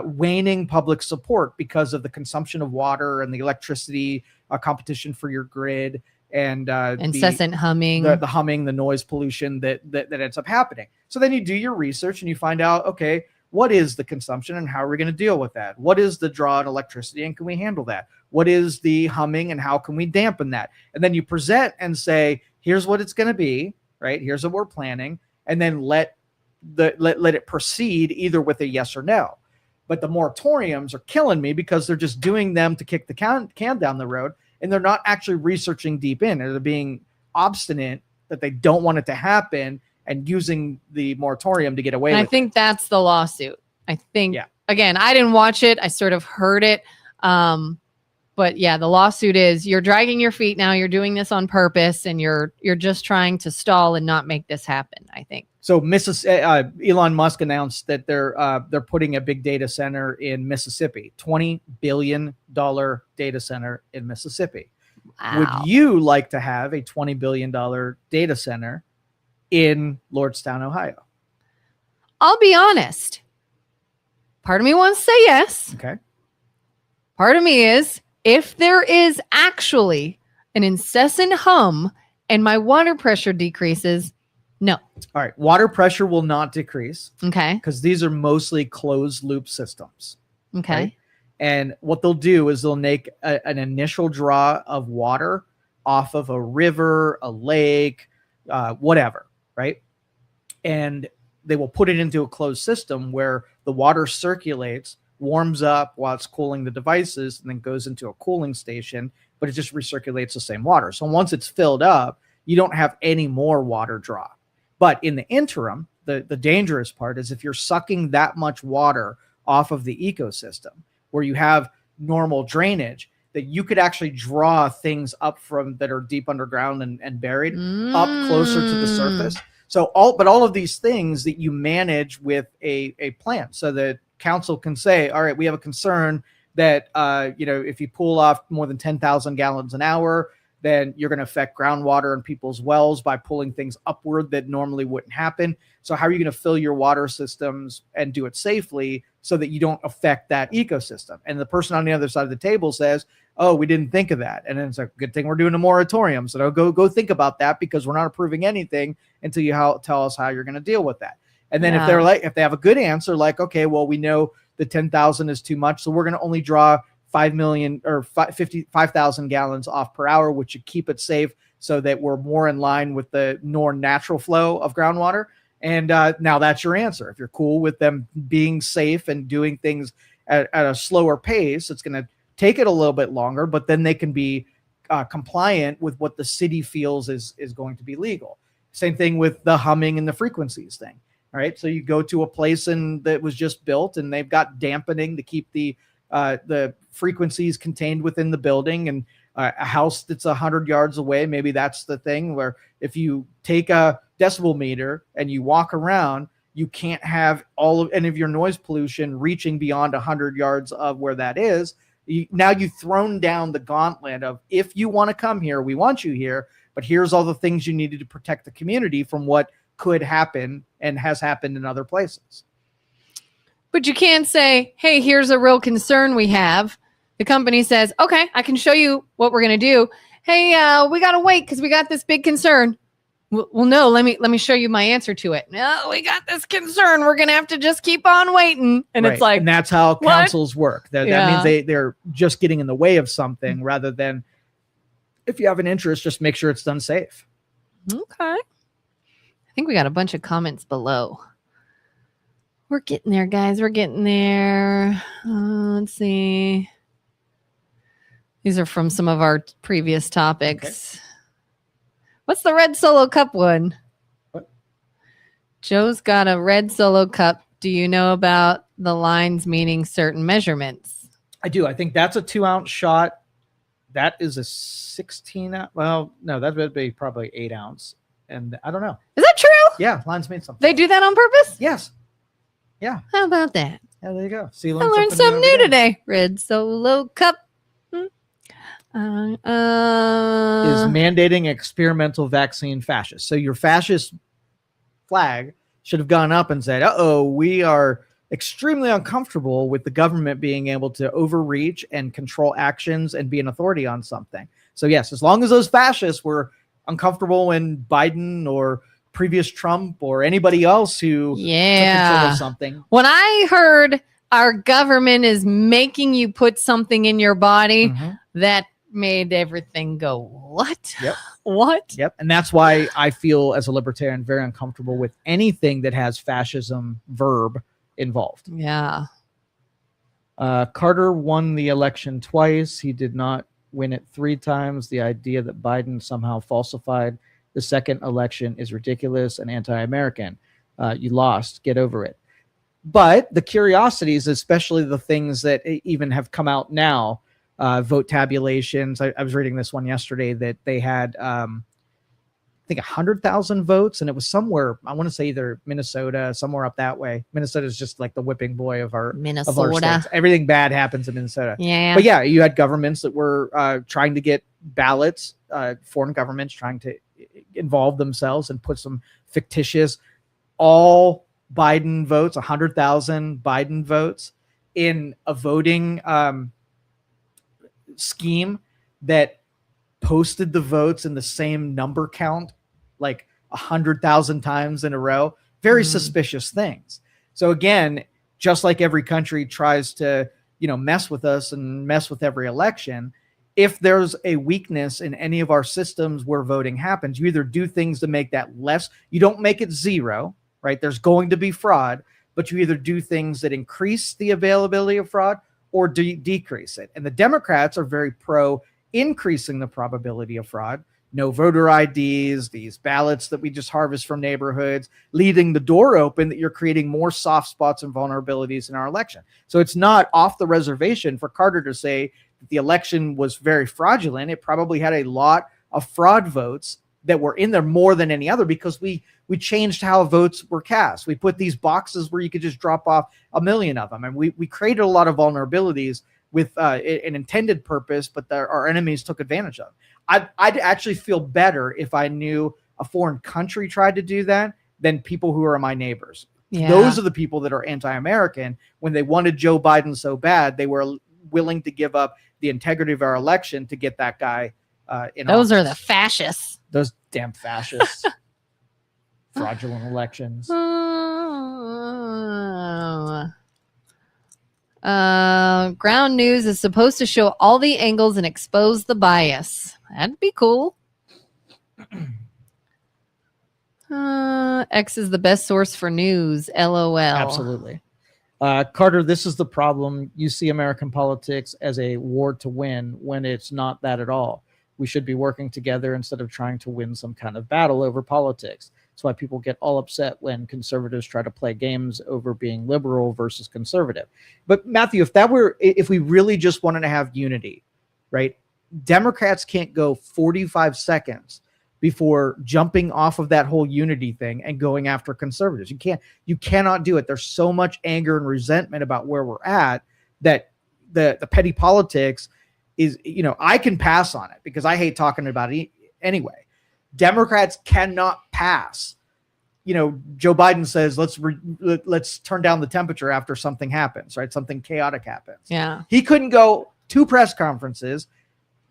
waning public support because of the consumption of water and the electricity competition for your grid and incessant humming, the humming, the noise pollution that ends up happening. So then you do your research and you find out, okay, what is the consumption and how are we going to deal with that? What is the draw in electricity and can we handle that? What is the humming and how can we dampen that? And then you present and say, here's what it's going to be, right? Here's what we're planning, and then let it proceed either with a yes or no. But the moratoriums are killing me because they're just doing them to kick the can down the road, and they're not actually researching deep in. They're being obstinate that they don't want it to happen and using the moratorium to get away with it. I think that's the lawsuit. I think, again, I didn't watch it. I sort of heard it. But But yeah, the lawsuit is you're dragging your feet now. You're doing this on purpose, and you're just trying to stall and not make this happen, I think. So Elon Musk announced that they're putting a big data center in Mississippi, $20 billion data center in Mississippi. Wow. Would you like to have a $20 billion data center in Lordstown, Ohio? I'll be honest. Part of me wants to say yes. Okay. Part of me is, if there is actually an incessant hum and my water pressure decreases, no. All right. Water pressure will not decrease. Okay. Because these are mostly closed loop systems. Okay. Right? And what they'll do is they'll make an initial draw of water off of a river, a lake, whatever, right? And they will put it into a closed system where the water circulates, warms up while it's cooling the devices, and then goes into a cooling station, but it just recirculates the same water. So once it's filled up, you don't have any more water draw. But in the interim, the dangerous part is if you're sucking that much water off of the ecosystem, where you have normal drainage, that you could actually draw things up from that are deep underground and buried up closer to the surface. So all of these things that you manage with a plan, so that council can say, all right, we have a concern that if you pull off more than 10,000 gallons an hour, then you're going to affect groundwater in people's wells by pulling things upward that normally wouldn't happen. So how are you going to fill your water systems and do it safely so that you don't affect that ecosystem? And the person on the other side of the table says, oh, we didn't think of that. And then it's a good thing we're doing a moratorium. So go think about that, because we're not approving anything until you tell us how you're going to deal with that. And then if they have a good answer, like, okay, well, we know the 10,000 is too much, so we're going to only draw 5,000 gallons off per hour, which should keep it safe so that we're more in line with the more natural flow of groundwater. And now that's your answer. If you're cool with them being safe and doing things at a slower pace, it's going to take it a little bit longer, but then they can be compliant with what the city feels is going to be legal. Same thing with the humming and the frequencies thing. All right. So you go to a place that was just built, and they've got dampening to keep the frequencies contained within the building, and a house that's 100 yards away. Maybe that's the thing where if you take a decibel meter and you walk around, you can't have any of your noise pollution reaching beyond 100 yards of where that is. Now you've thrown down the gauntlet of, if you want to come here, we want you here, but here's all the things you needed to protect the community from what could happen and has happened in other places. But you can't say, hey, here's a real concern we have. The company says, okay, I can show you what we're going to do. Hey, we got to wait because we got this big concern. Well, no, let me show you my answer to it. No, we got this concern. We're going to have to just keep on waiting. And It's like, and that's how councils work. That means they're just getting in the way of something, rather than, if you have an interest, just make sure it's done safe. Okay. I think we got a bunch of comments below. We're getting there, guys. We're getting there. Let's see. These are from some of our previous topics. Okay. What's the red Solo Cup one? What? Joe's got a red Solo Cup. Do you know about the lines meaning certain measurements? I do. I think that's a 2-ounce shot. That is a 16 ounce. Well, no, that would be probably 8 ounce. And I don't know. Is that true? Yeah, lines mean something. They do that on purpose? Yes. Yeah. How about that? Yeah, there you go. See, I learned something new today. Red Solo Cup. Is mandating experimental vaccine fascist. So your fascist flag should have gone up and said, we are extremely uncomfortable with the government being able to overreach and control actions and be an authority on something. So yes, as long as those fascists were uncomfortable when Biden or previous Trump or anybody else who took control of something. When I heard our government is making you put something in your body, that made everything go, what? Yep. What? Yep. And that's why I feel, as a libertarian, very uncomfortable with anything that has fascism verb involved. Yeah. Carter won the election twice. He did not win it 3 times. The idea that Biden somehow falsified the second election is ridiculous and anti-American. You lost. Get over it. But the curiosities, especially the things that even have come out now, vote tabulations. I was reading this one yesterday that they had, I think 100,000 votes, and it was somewhere, I want to say either Minnesota, somewhere up that way. Minnesota is just like the whipping boy of our states. Everything bad happens in Minnesota. Yeah. But yeah, you had governments that were trying to get ballots, foreign governments trying to involve themselves and put some fictitious all Biden votes, 100,000 Biden votes in a voting scheme that posted the votes in the same number count like 100,000 times in a row. Very suspicious things. So again, just like every country tries to, mess with us and mess with every election, if there's a weakness in any of our systems where voting happens, you either do things to make that less, you don't make it zero, right? There's going to be fraud, but you either do things that increase the availability of fraud or decrease it. And the Democrats are very pro increasing the probability of fraud. No voter IDs, these ballots that we just harvest from neighborhoods, leaving the door open that you're creating more soft spots and vulnerabilities in our election. So it's not off the reservation for Carter to say that the election was very fraudulent. It probably had a lot of fraud votes that were in there more than any other because we changed how votes were cast. We put these boxes where you could just drop off 1 million of them. And we created a lot of vulnerabilities with an intended purpose, but our enemies took advantage of. I'd actually feel better if I knew a foreign country tried to do that than people who are my neighbors. Yeah. Those are the people that are anti-American. When they wanted Joe Biden so bad, they were willing to give up the integrity of our election to get that guy in Those office. are the fascists. Those damn fascists. Fraudulent elections. Ground News is supposed to show all the angles and expose the bias. That'd be cool. X is the best source for news. LOL. Absolutely. Carter, this is the problem. You see American politics as a war to win when it's not that at all. We should be working together instead of trying to win some kind of battle over politics. That's why people get all upset when conservatives try to play games over being liberal versus conservative. But Matthew, if we really just wanted to have unity, right? Democrats can't go 45 seconds before jumping off of that whole unity thing and going after conservatives. You cannot do it. There's so much anger and resentment about where we're at that the petty politics is, I can pass on it because I hate talking about it anyway. Democrats cannot pass. Joe Biden says, let's turn down the temperature after something happens, right? Something chaotic happens. Yeah. He couldn't go 2 press conferences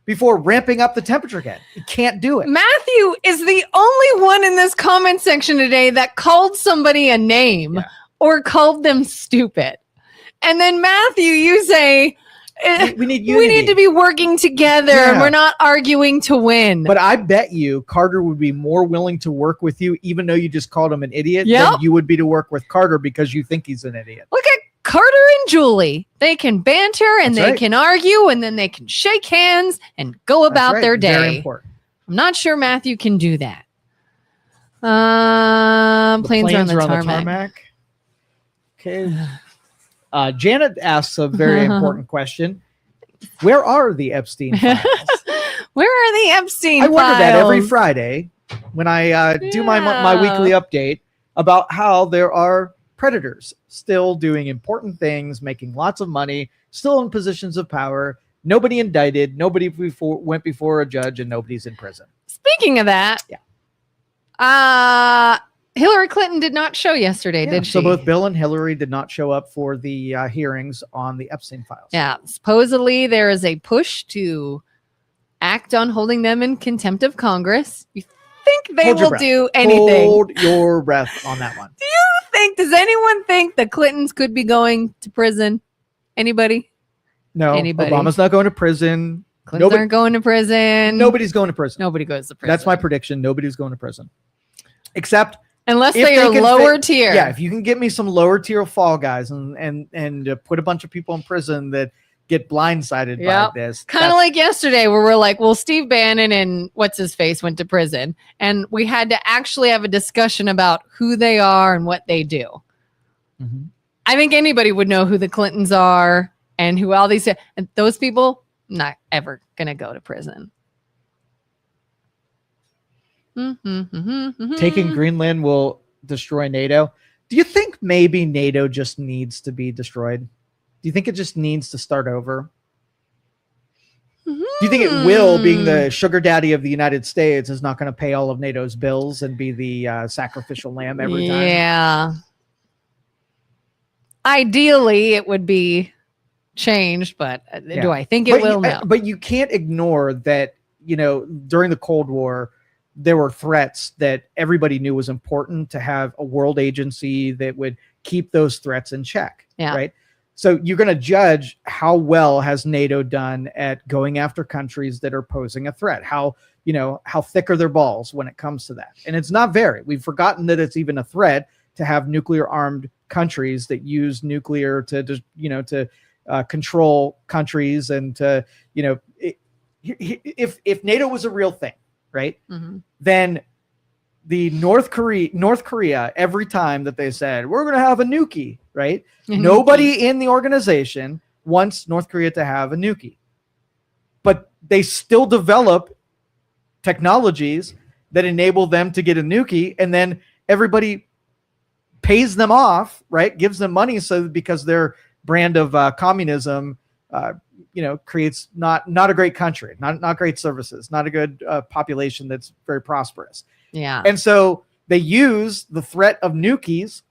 before ramping up the temperature again. He can't do it. Matthew is the only one in this comment section today that called somebody a name or called them stupid. And then Matthew, you say, we need unity. We need to be working together. And we're not arguing to win. But I bet you Carter would be more willing to work with you, even though you just called him an idiot, than you would be to work with Carter because you think he's an idiot. Look at Carter and Julie. They can banter and they can argue and then they can shake hands and go about their day. Very important. I'm not sure Matthew can do that. Planes are on the tarmac. Okay. Janet asks a very important question. Where are the Epstein files? Where are the Epstein files? I wonder that every Friday when I do my weekly update about how there are predators still doing important things, making lots of money, still in positions of power, nobody indicted, nobody went before a judge, and nobody's in prison. Speaking of that, Hillary Clinton did not show yesterday, did she? So both Bill and Hillary did not show up for the hearings on the Epstein files. Yeah, supposedly there is a push to act on holding them in contempt of Congress. You think they will do anything? Hold your breath on that one. Does anyone think the Clintons could be going to prison? Anybody? No. Anybody? Obama's not going to prison. Clintons aren't going to prison. Nobody's going to prison. Nobody goes to prison. That's my prediction. Nobody's going to prison. Except unless they are lower tier. Yeah, if you can get me some lower tier fall guys and put a bunch of people in prison that get blindsided by this. Kind of like yesterday where we're like, well, Steve Bannon and what's his face went to prison. And we had to actually have a discussion about who they are and what they do. Mm-hmm. I think anybody would know who the Clintons are and who all these, and those people not ever going to go to prison. Taking Greenland will destroy NATO. Do you think maybe NATO just needs to be destroyed? Do you think it just needs to start over? Do you think it will, being the sugar daddy of the United States, is not going to pay all of NATO's bills and be the sacrificial lamb every time? Yeah. Ideally, it would be changed, but do I think it will? No. But you can't ignore that, during the Cold War, there were threats that everybody knew was important to have a world agency that would keep those threats in check. Yeah. Right. So you're going to judge how well has NATO done at going after countries that are posing a threat. How thick are their balls when it comes to that? And it's not very. We've forgotten that it's even a threat to have nuclear armed countries that use nuclear to control countries and to, if NATO was a real thing, right? Then the North Korea, every time that they said, we're going to have a nuke, right? Nobody in the organization wants North Korea to have a nuke, but they still develop technologies that enable them to get a nuke. And then everybody pays them off, right? Gives them money. So because their brand of communism, creates not a great country, not great services, not a good population that's very prosperous. Yeah. And so they use the threat of nukies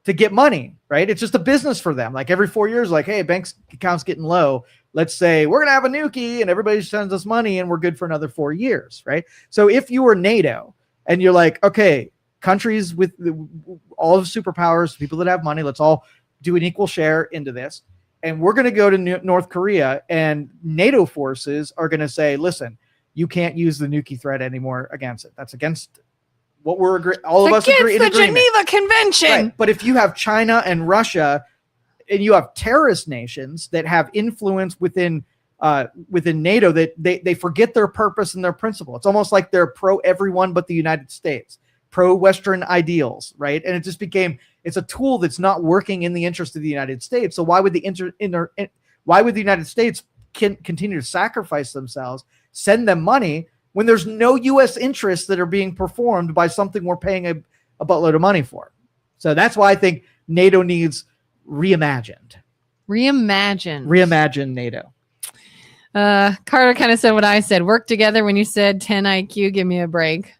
to get money, right? It's just a business for them. Like every 4 years, like, hey, bank's account's getting low. Let's say we're going to have a nuke and everybody sends us money and we're good for another 4 years, right? So if you were NATO and you're like, okay, countries with all of superpowers, people that have money, let's all do an equal share into this. And we're going to go to North Korea, and NATO forces are going to say, listen, you can't use the nuke threat anymore against it. That's against what all of us agree in the agreement. Geneva Convention. Right. But if you have China and Russia, and you have terrorist nations that have influence within NATO, that they forget their purpose and their principle. It's almost like they're pro everyone but the United States, pro Western ideals, right? And it just became, it's a tool that's not working in the interest of the United States. So why would the United States continue to sacrifice themselves, send them money when there's no U.S. interests that are being performed by something we're paying a buttload of money for? So that's why I think NATO needs reimagined. Reimagine NATO. Carter kind of said what I said. Work together when you said 10 IQ. Give me a break.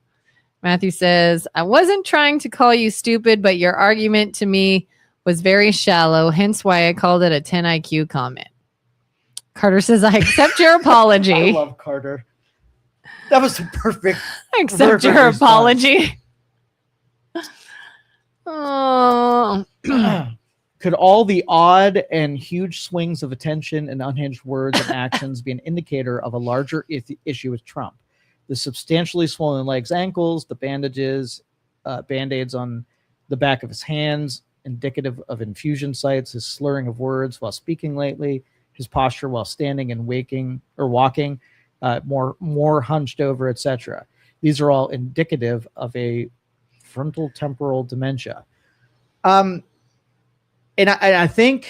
Matthew says, I wasn't trying to call you stupid, but your argument to me was very shallow, hence why I called it a 10 IQ comment. Carter says, I accept your apology. I love Carter. That was perfect. I accept your apology. Oh. Could all the odd and huge swings of attention and unhinged words and actions be an indicator of a larger issue with Trump? The substantially swollen legs, ankles, the bandages, band-aids on the back of his hands, indicative of infusion sites, his slurring of words while speaking lately, his posture while standing and walking, more hunched over, etc. These are all indicative of a frontal temporal dementia. And I think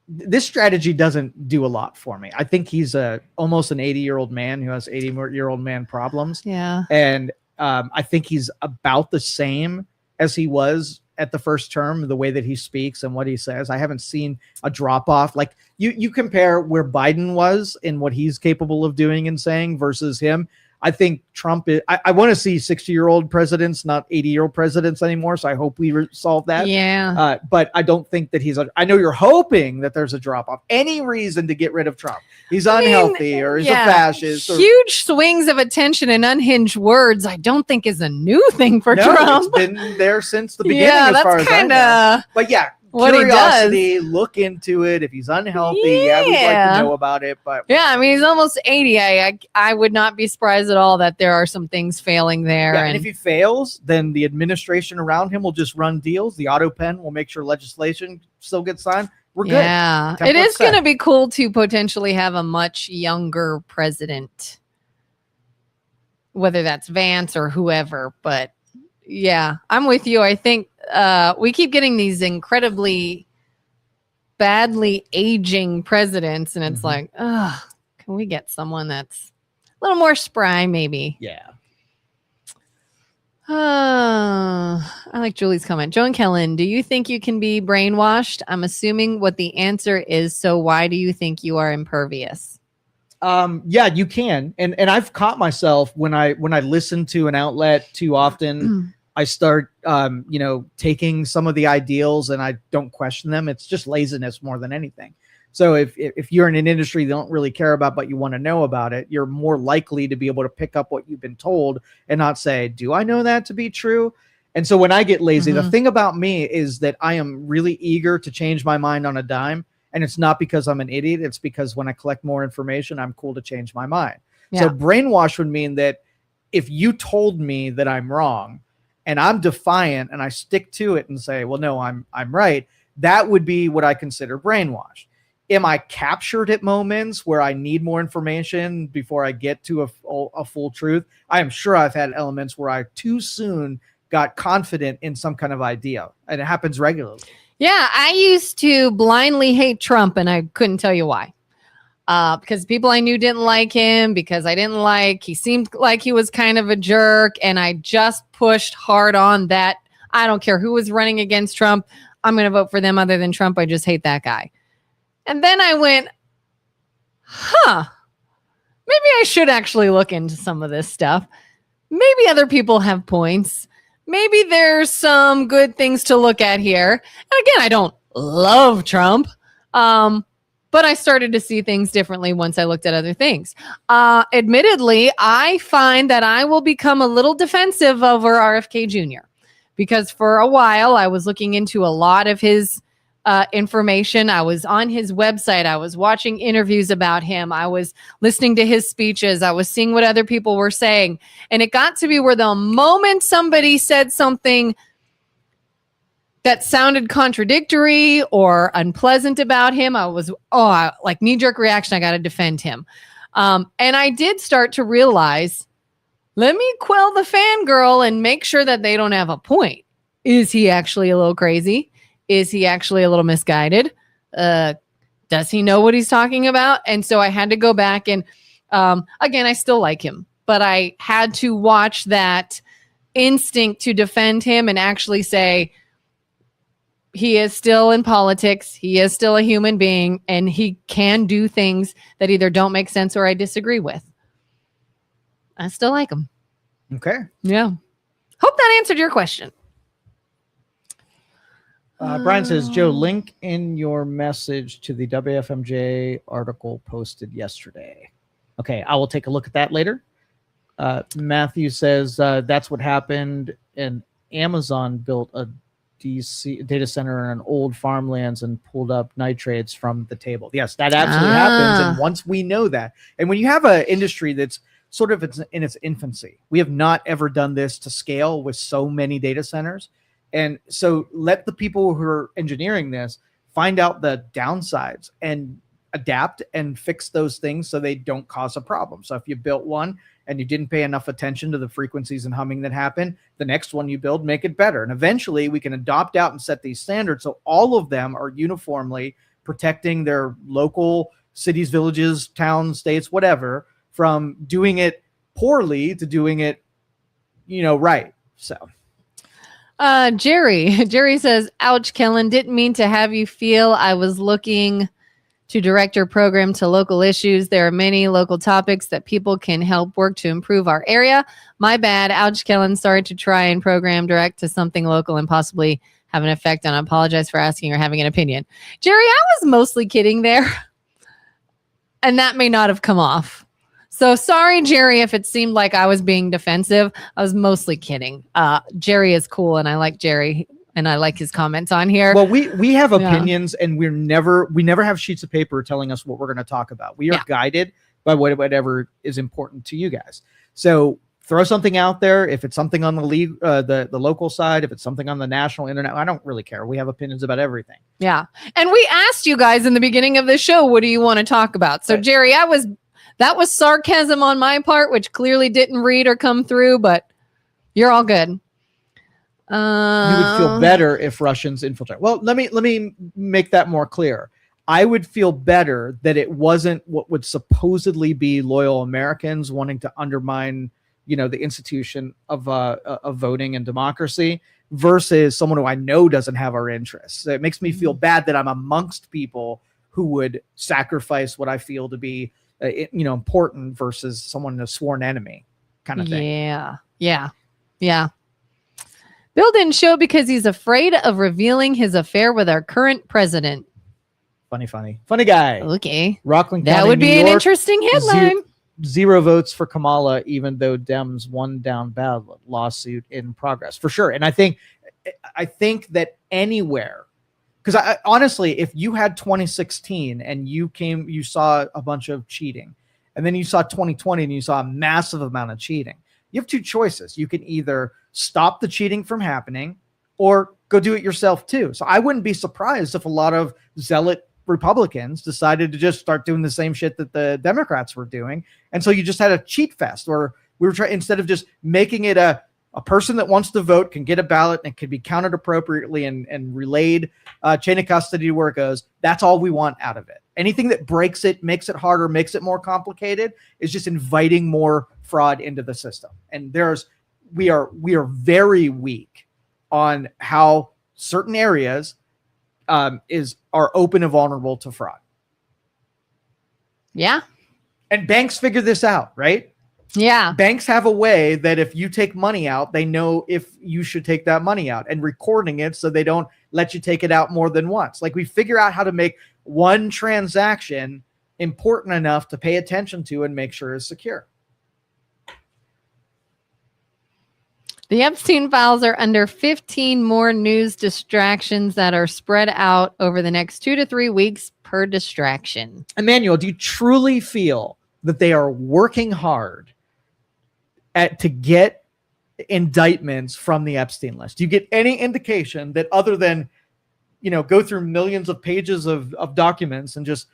this strategy doesn't do a lot for me. I think he's almost an 80-year-old man who has 80-year-old man problems. Yeah. And I think he's about the same as he was at the first term, the way that he speaks and what he says. I haven't seen a drop off. Like you compare where Biden was and what he's capable of doing and saying versus him. I think Trump is, I want to see 60-year-old presidents, not 80-year-old presidents anymore. So I hope we solve that. Yeah. But I don't think that I know you're hoping that there's a drop off. Any reason to get rid of Trump? He's unhealthy or he's a fascist. Huge swings of attention and unhinged words, I don't think is a new thing for Trump. It's been there since the beginning as far as I know. But yeah. What curiosity, look into it. If he's unhealthy, we'd like to know about it. But yeah, I mean, he's almost 80. I would not be surprised at all that there are some things failing there. Yeah, and if he fails, then the administration around him will just run deals. The auto pen will make sure legislation still gets signed. We're good. Yeah, it is going to be cool to potentially have a much younger president, whether that's Vance or whoever. But yeah, I'm with you. I think we keep getting these incredibly badly aging presidents, and it's like, Can we get someone that's a little more spry, maybe? Yeah. I like Julie's comment. Joe and Kelin, do you think you can be brainwashed? I'm assuming what the answer is. So why do you think you are impervious? Yeah, you can. And I've caught myself when I listen to an outlet too often, I start, taking some of the ideals and I don't question them. It's just laziness more than anything. So if you're in an industry you don't really care about, but you want to know about it, you're more likely to be able to pick up what you've been told and not say, do I know that to be true? And so when I get lazy, the thing about me is that I am really eager to change my mind on a dime. And it's not because I'm an idiot. It's because when I collect more information, I'm cool to change my mind. Yeah. So brainwash would mean that if you told me that I'm wrong and I'm defiant and I stick to it and say, well, no, I'm right, that would be what I consider brainwash. Am I captured at moments where I need more information before I get to a full truth? I am sure I've had elements where I too soon got confident in some kind of idea, and it happens regularly. Yeah, I used to blindly hate Trump, and I couldn't tell you why. Because people I knew didn't like him, because he seemed like he was kind of a jerk, and I just pushed hard on that. I don't care who was running against Trump. I'm going to vote for them other than Trump. I just hate that guy. And then I went, maybe I should actually look into some of this stuff. Maybe other people have points. Maybe there's some good things to look at here. And again, I don't love Trump, but I started to see things differently once I looked at other things. Admittedly, I find that I will become a little defensive over RFK Jr. because for a while I was looking into a lot of his information. I was on his website. I was watching interviews about him. I was listening to his speeches. I was seeing what other people were saying. And it got to be where the moment somebody said something that sounded contradictory or unpleasant about him, I was, like knee-jerk reaction, I got to defend him. And I did start to realize, let me quell the fangirl and make sure that they don't have a point. Is he actually a little crazy? Is he actually a little misguided? Does he know what he's talking about? And so I had to go back and, again, I still like him, but I had to watch that instinct to defend him and actually say, he is still in politics. He is still a human being, and he can do things that either don't make sense or I disagree with. I still like him. Okay. Yeah. Hope that answered your question. Brian says, Joe, link in your message to the WFMJ article posted yesterday. Okay, I will take a look at that later. Matthew says that's what happened, and Amazon built a DC data center in an old farmlands and pulled up nitrates from the table. Yes, that absolutely happens. And once we know that, and when you have an industry that's sort of in its infancy, we have not ever done this to scale with so many data centers. And so let the people who are engineering this find out the downsides and adapt and fix those things so they don't cause a problem. So if you built one and you didn't pay enough attention to the frequencies and humming that happen, the next one you build, make it better. And eventually we can adopt out and set these standards so all of them are uniformly protecting their local cities, villages, towns, states, whatever, from doing it poorly to doing it, right. So. Jerry says, ouch, Kelin, didn't mean to have you feel I was looking to direct your program to local issues. There are many local topics that people can help work to improve our area. My bad. Ouch, Kelin. Sorry to try and program direct to something local and possibly have an effect on. I apologize for asking or having an opinion. Jerry, I was mostly kidding there. And that may not have come off. So sorry, Jerry, if it seemed like I was being defensive. I was mostly kidding. Jerry is cool, and I like Jerry, and I like his comments on here. Well, we have opinions, and we never have sheets of paper telling us what we're going to talk about. We are guided by whatever is important to you guys. So throw something out there. If it's something on the local side, if it's something on the national internet, I don't really care. We have opinions about everything. Yeah, and we asked you guys in the beginning of the show, what do you want to talk about? So, right. Jerry, that was sarcasm on my part, which clearly didn't read or come through, but you're all good. You would feel better if Russians infiltrate. Well, let me make that more clear. I would feel better that it wasn't what would supposedly be loyal Americans wanting to undermine, the institution of voting and democracy versus someone who I know doesn't have our interests. It makes me feel bad that I'm amongst people who would sacrifice what I feel to be, important versus someone a sworn enemy kind of thing. Yeah. Bill didn't show because he's afraid of revealing his affair with our current president. Funny guy. Okay. Rockland County, that would be New an York, interesting headline. Zero votes for Kamala, even though Dems won down ballot. Lawsuit in progress for sure. And I think that anywhere, because I honestly, if you had 2016 and you saw a bunch of cheating, and then you saw 2020 and you saw a massive amount of cheating, you have two choices. You can either stop the cheating from happening or go do it yourself too. So I wouldn't be surprised if a lot of zealot Republicans decided to just start doing the same shit that the Democrats were doing. And so you just had a cheat fest where we were trying, instead of just making it a person that wants to vote can get a ballot and it can be counted appropriately and relayed chain of custody to where it goes. That's all we want out of it. Anything that breaks it, makes it harder, makes it more complicated is just inviting more fraud into the system. And we are very weak on how certain areas are open and vulnerable to fraud. Yeah. And banks figure this out, right? Yeah. Banks have a way that if you take money out, they know if you should take that money out and recording it so they don't let you take it out more than once. Like we figure out how to make one transaction important enough to pay attention to and make sure it's secure. The Epstein files are under 15 more news distractions that are spread out over the next 2 to 3 weeks per distraction. Emmanuel, do you truly feel that they are working hard to get indictments from the Epstein list? Do you get any indication that other than, go through millions of pages of documents and just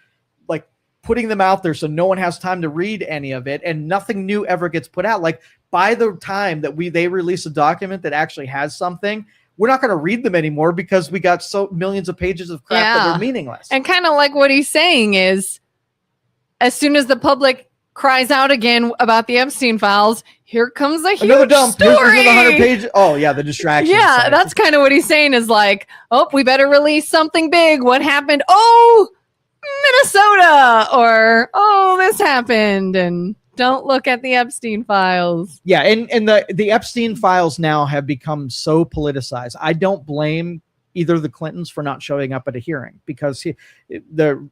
like putting them out there so no one has time to read any of it and nothing new ever gets put out? Like by the time that they release a document that actually has something, we're not going to read them anymore because we got so millions of pages of crap that are meaningless. And kind of like what he's saying is, as soon as the public cries out again about the Epstein files, here comes a huge story. Here's 100 pages. Oh yeah, the distraction. Yeah, side. That's kind of what he's saying is like, oh, we better release something big. What happened? Oh, Minnesota, or oh, this happened, and don't look at the Epstein files. Yeah, and the Epstein files now have become so politicized. I don't blame either the Clintons for not showing up at a hearing because the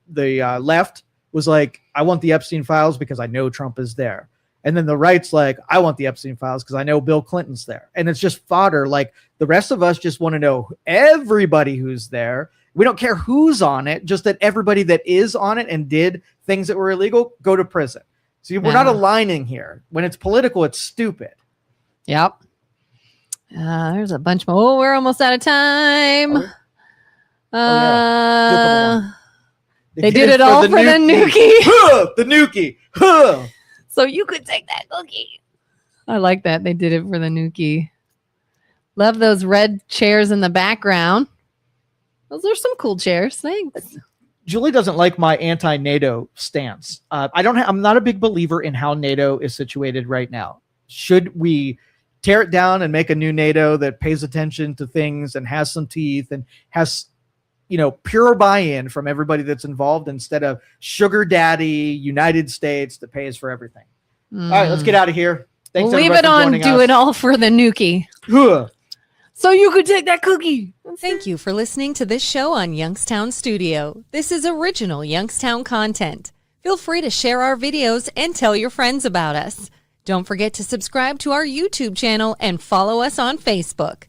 left was like, I want the Epstein files because I know Trump is there. And then the right's like, I want the Epstein files because I know Bill Clinton's there. And it's just fodder. Like the rest of us just want to know everybody who's there. We don't care who's on it, just that everybody that is on it and did things that were illegal go to prison. So we're not aligning here. When it's political, it's stupid. Yep. There's a bunch more. Oh, we're almost out of time. They did it all for the Nuki. The Nuki. So you could take that cookie. I like that. They did it for the Nuki. Love those red chairs in the background. Those are some cool chairs. Thanks. Julie doesn't like my anti-NATO stance. I'm not a big believer in how NATO is situated right now. Should we tear it down and make a new NATO that pays attention to things and has some teeth and has, pure buy-in from everybody that's involved instead of sugar daddy United States that pays for everything? All right, let's get out of here. Thanks. Leave it on. Do it all for the Nuki. So you could take that cookie. Thank you for listening to this show on Youngstown Studio. This is original Youngstown content. Feel free to share our videos and tell your friends about us. Don't forget to subscribe to our YouTube channel and follow us on Facebook.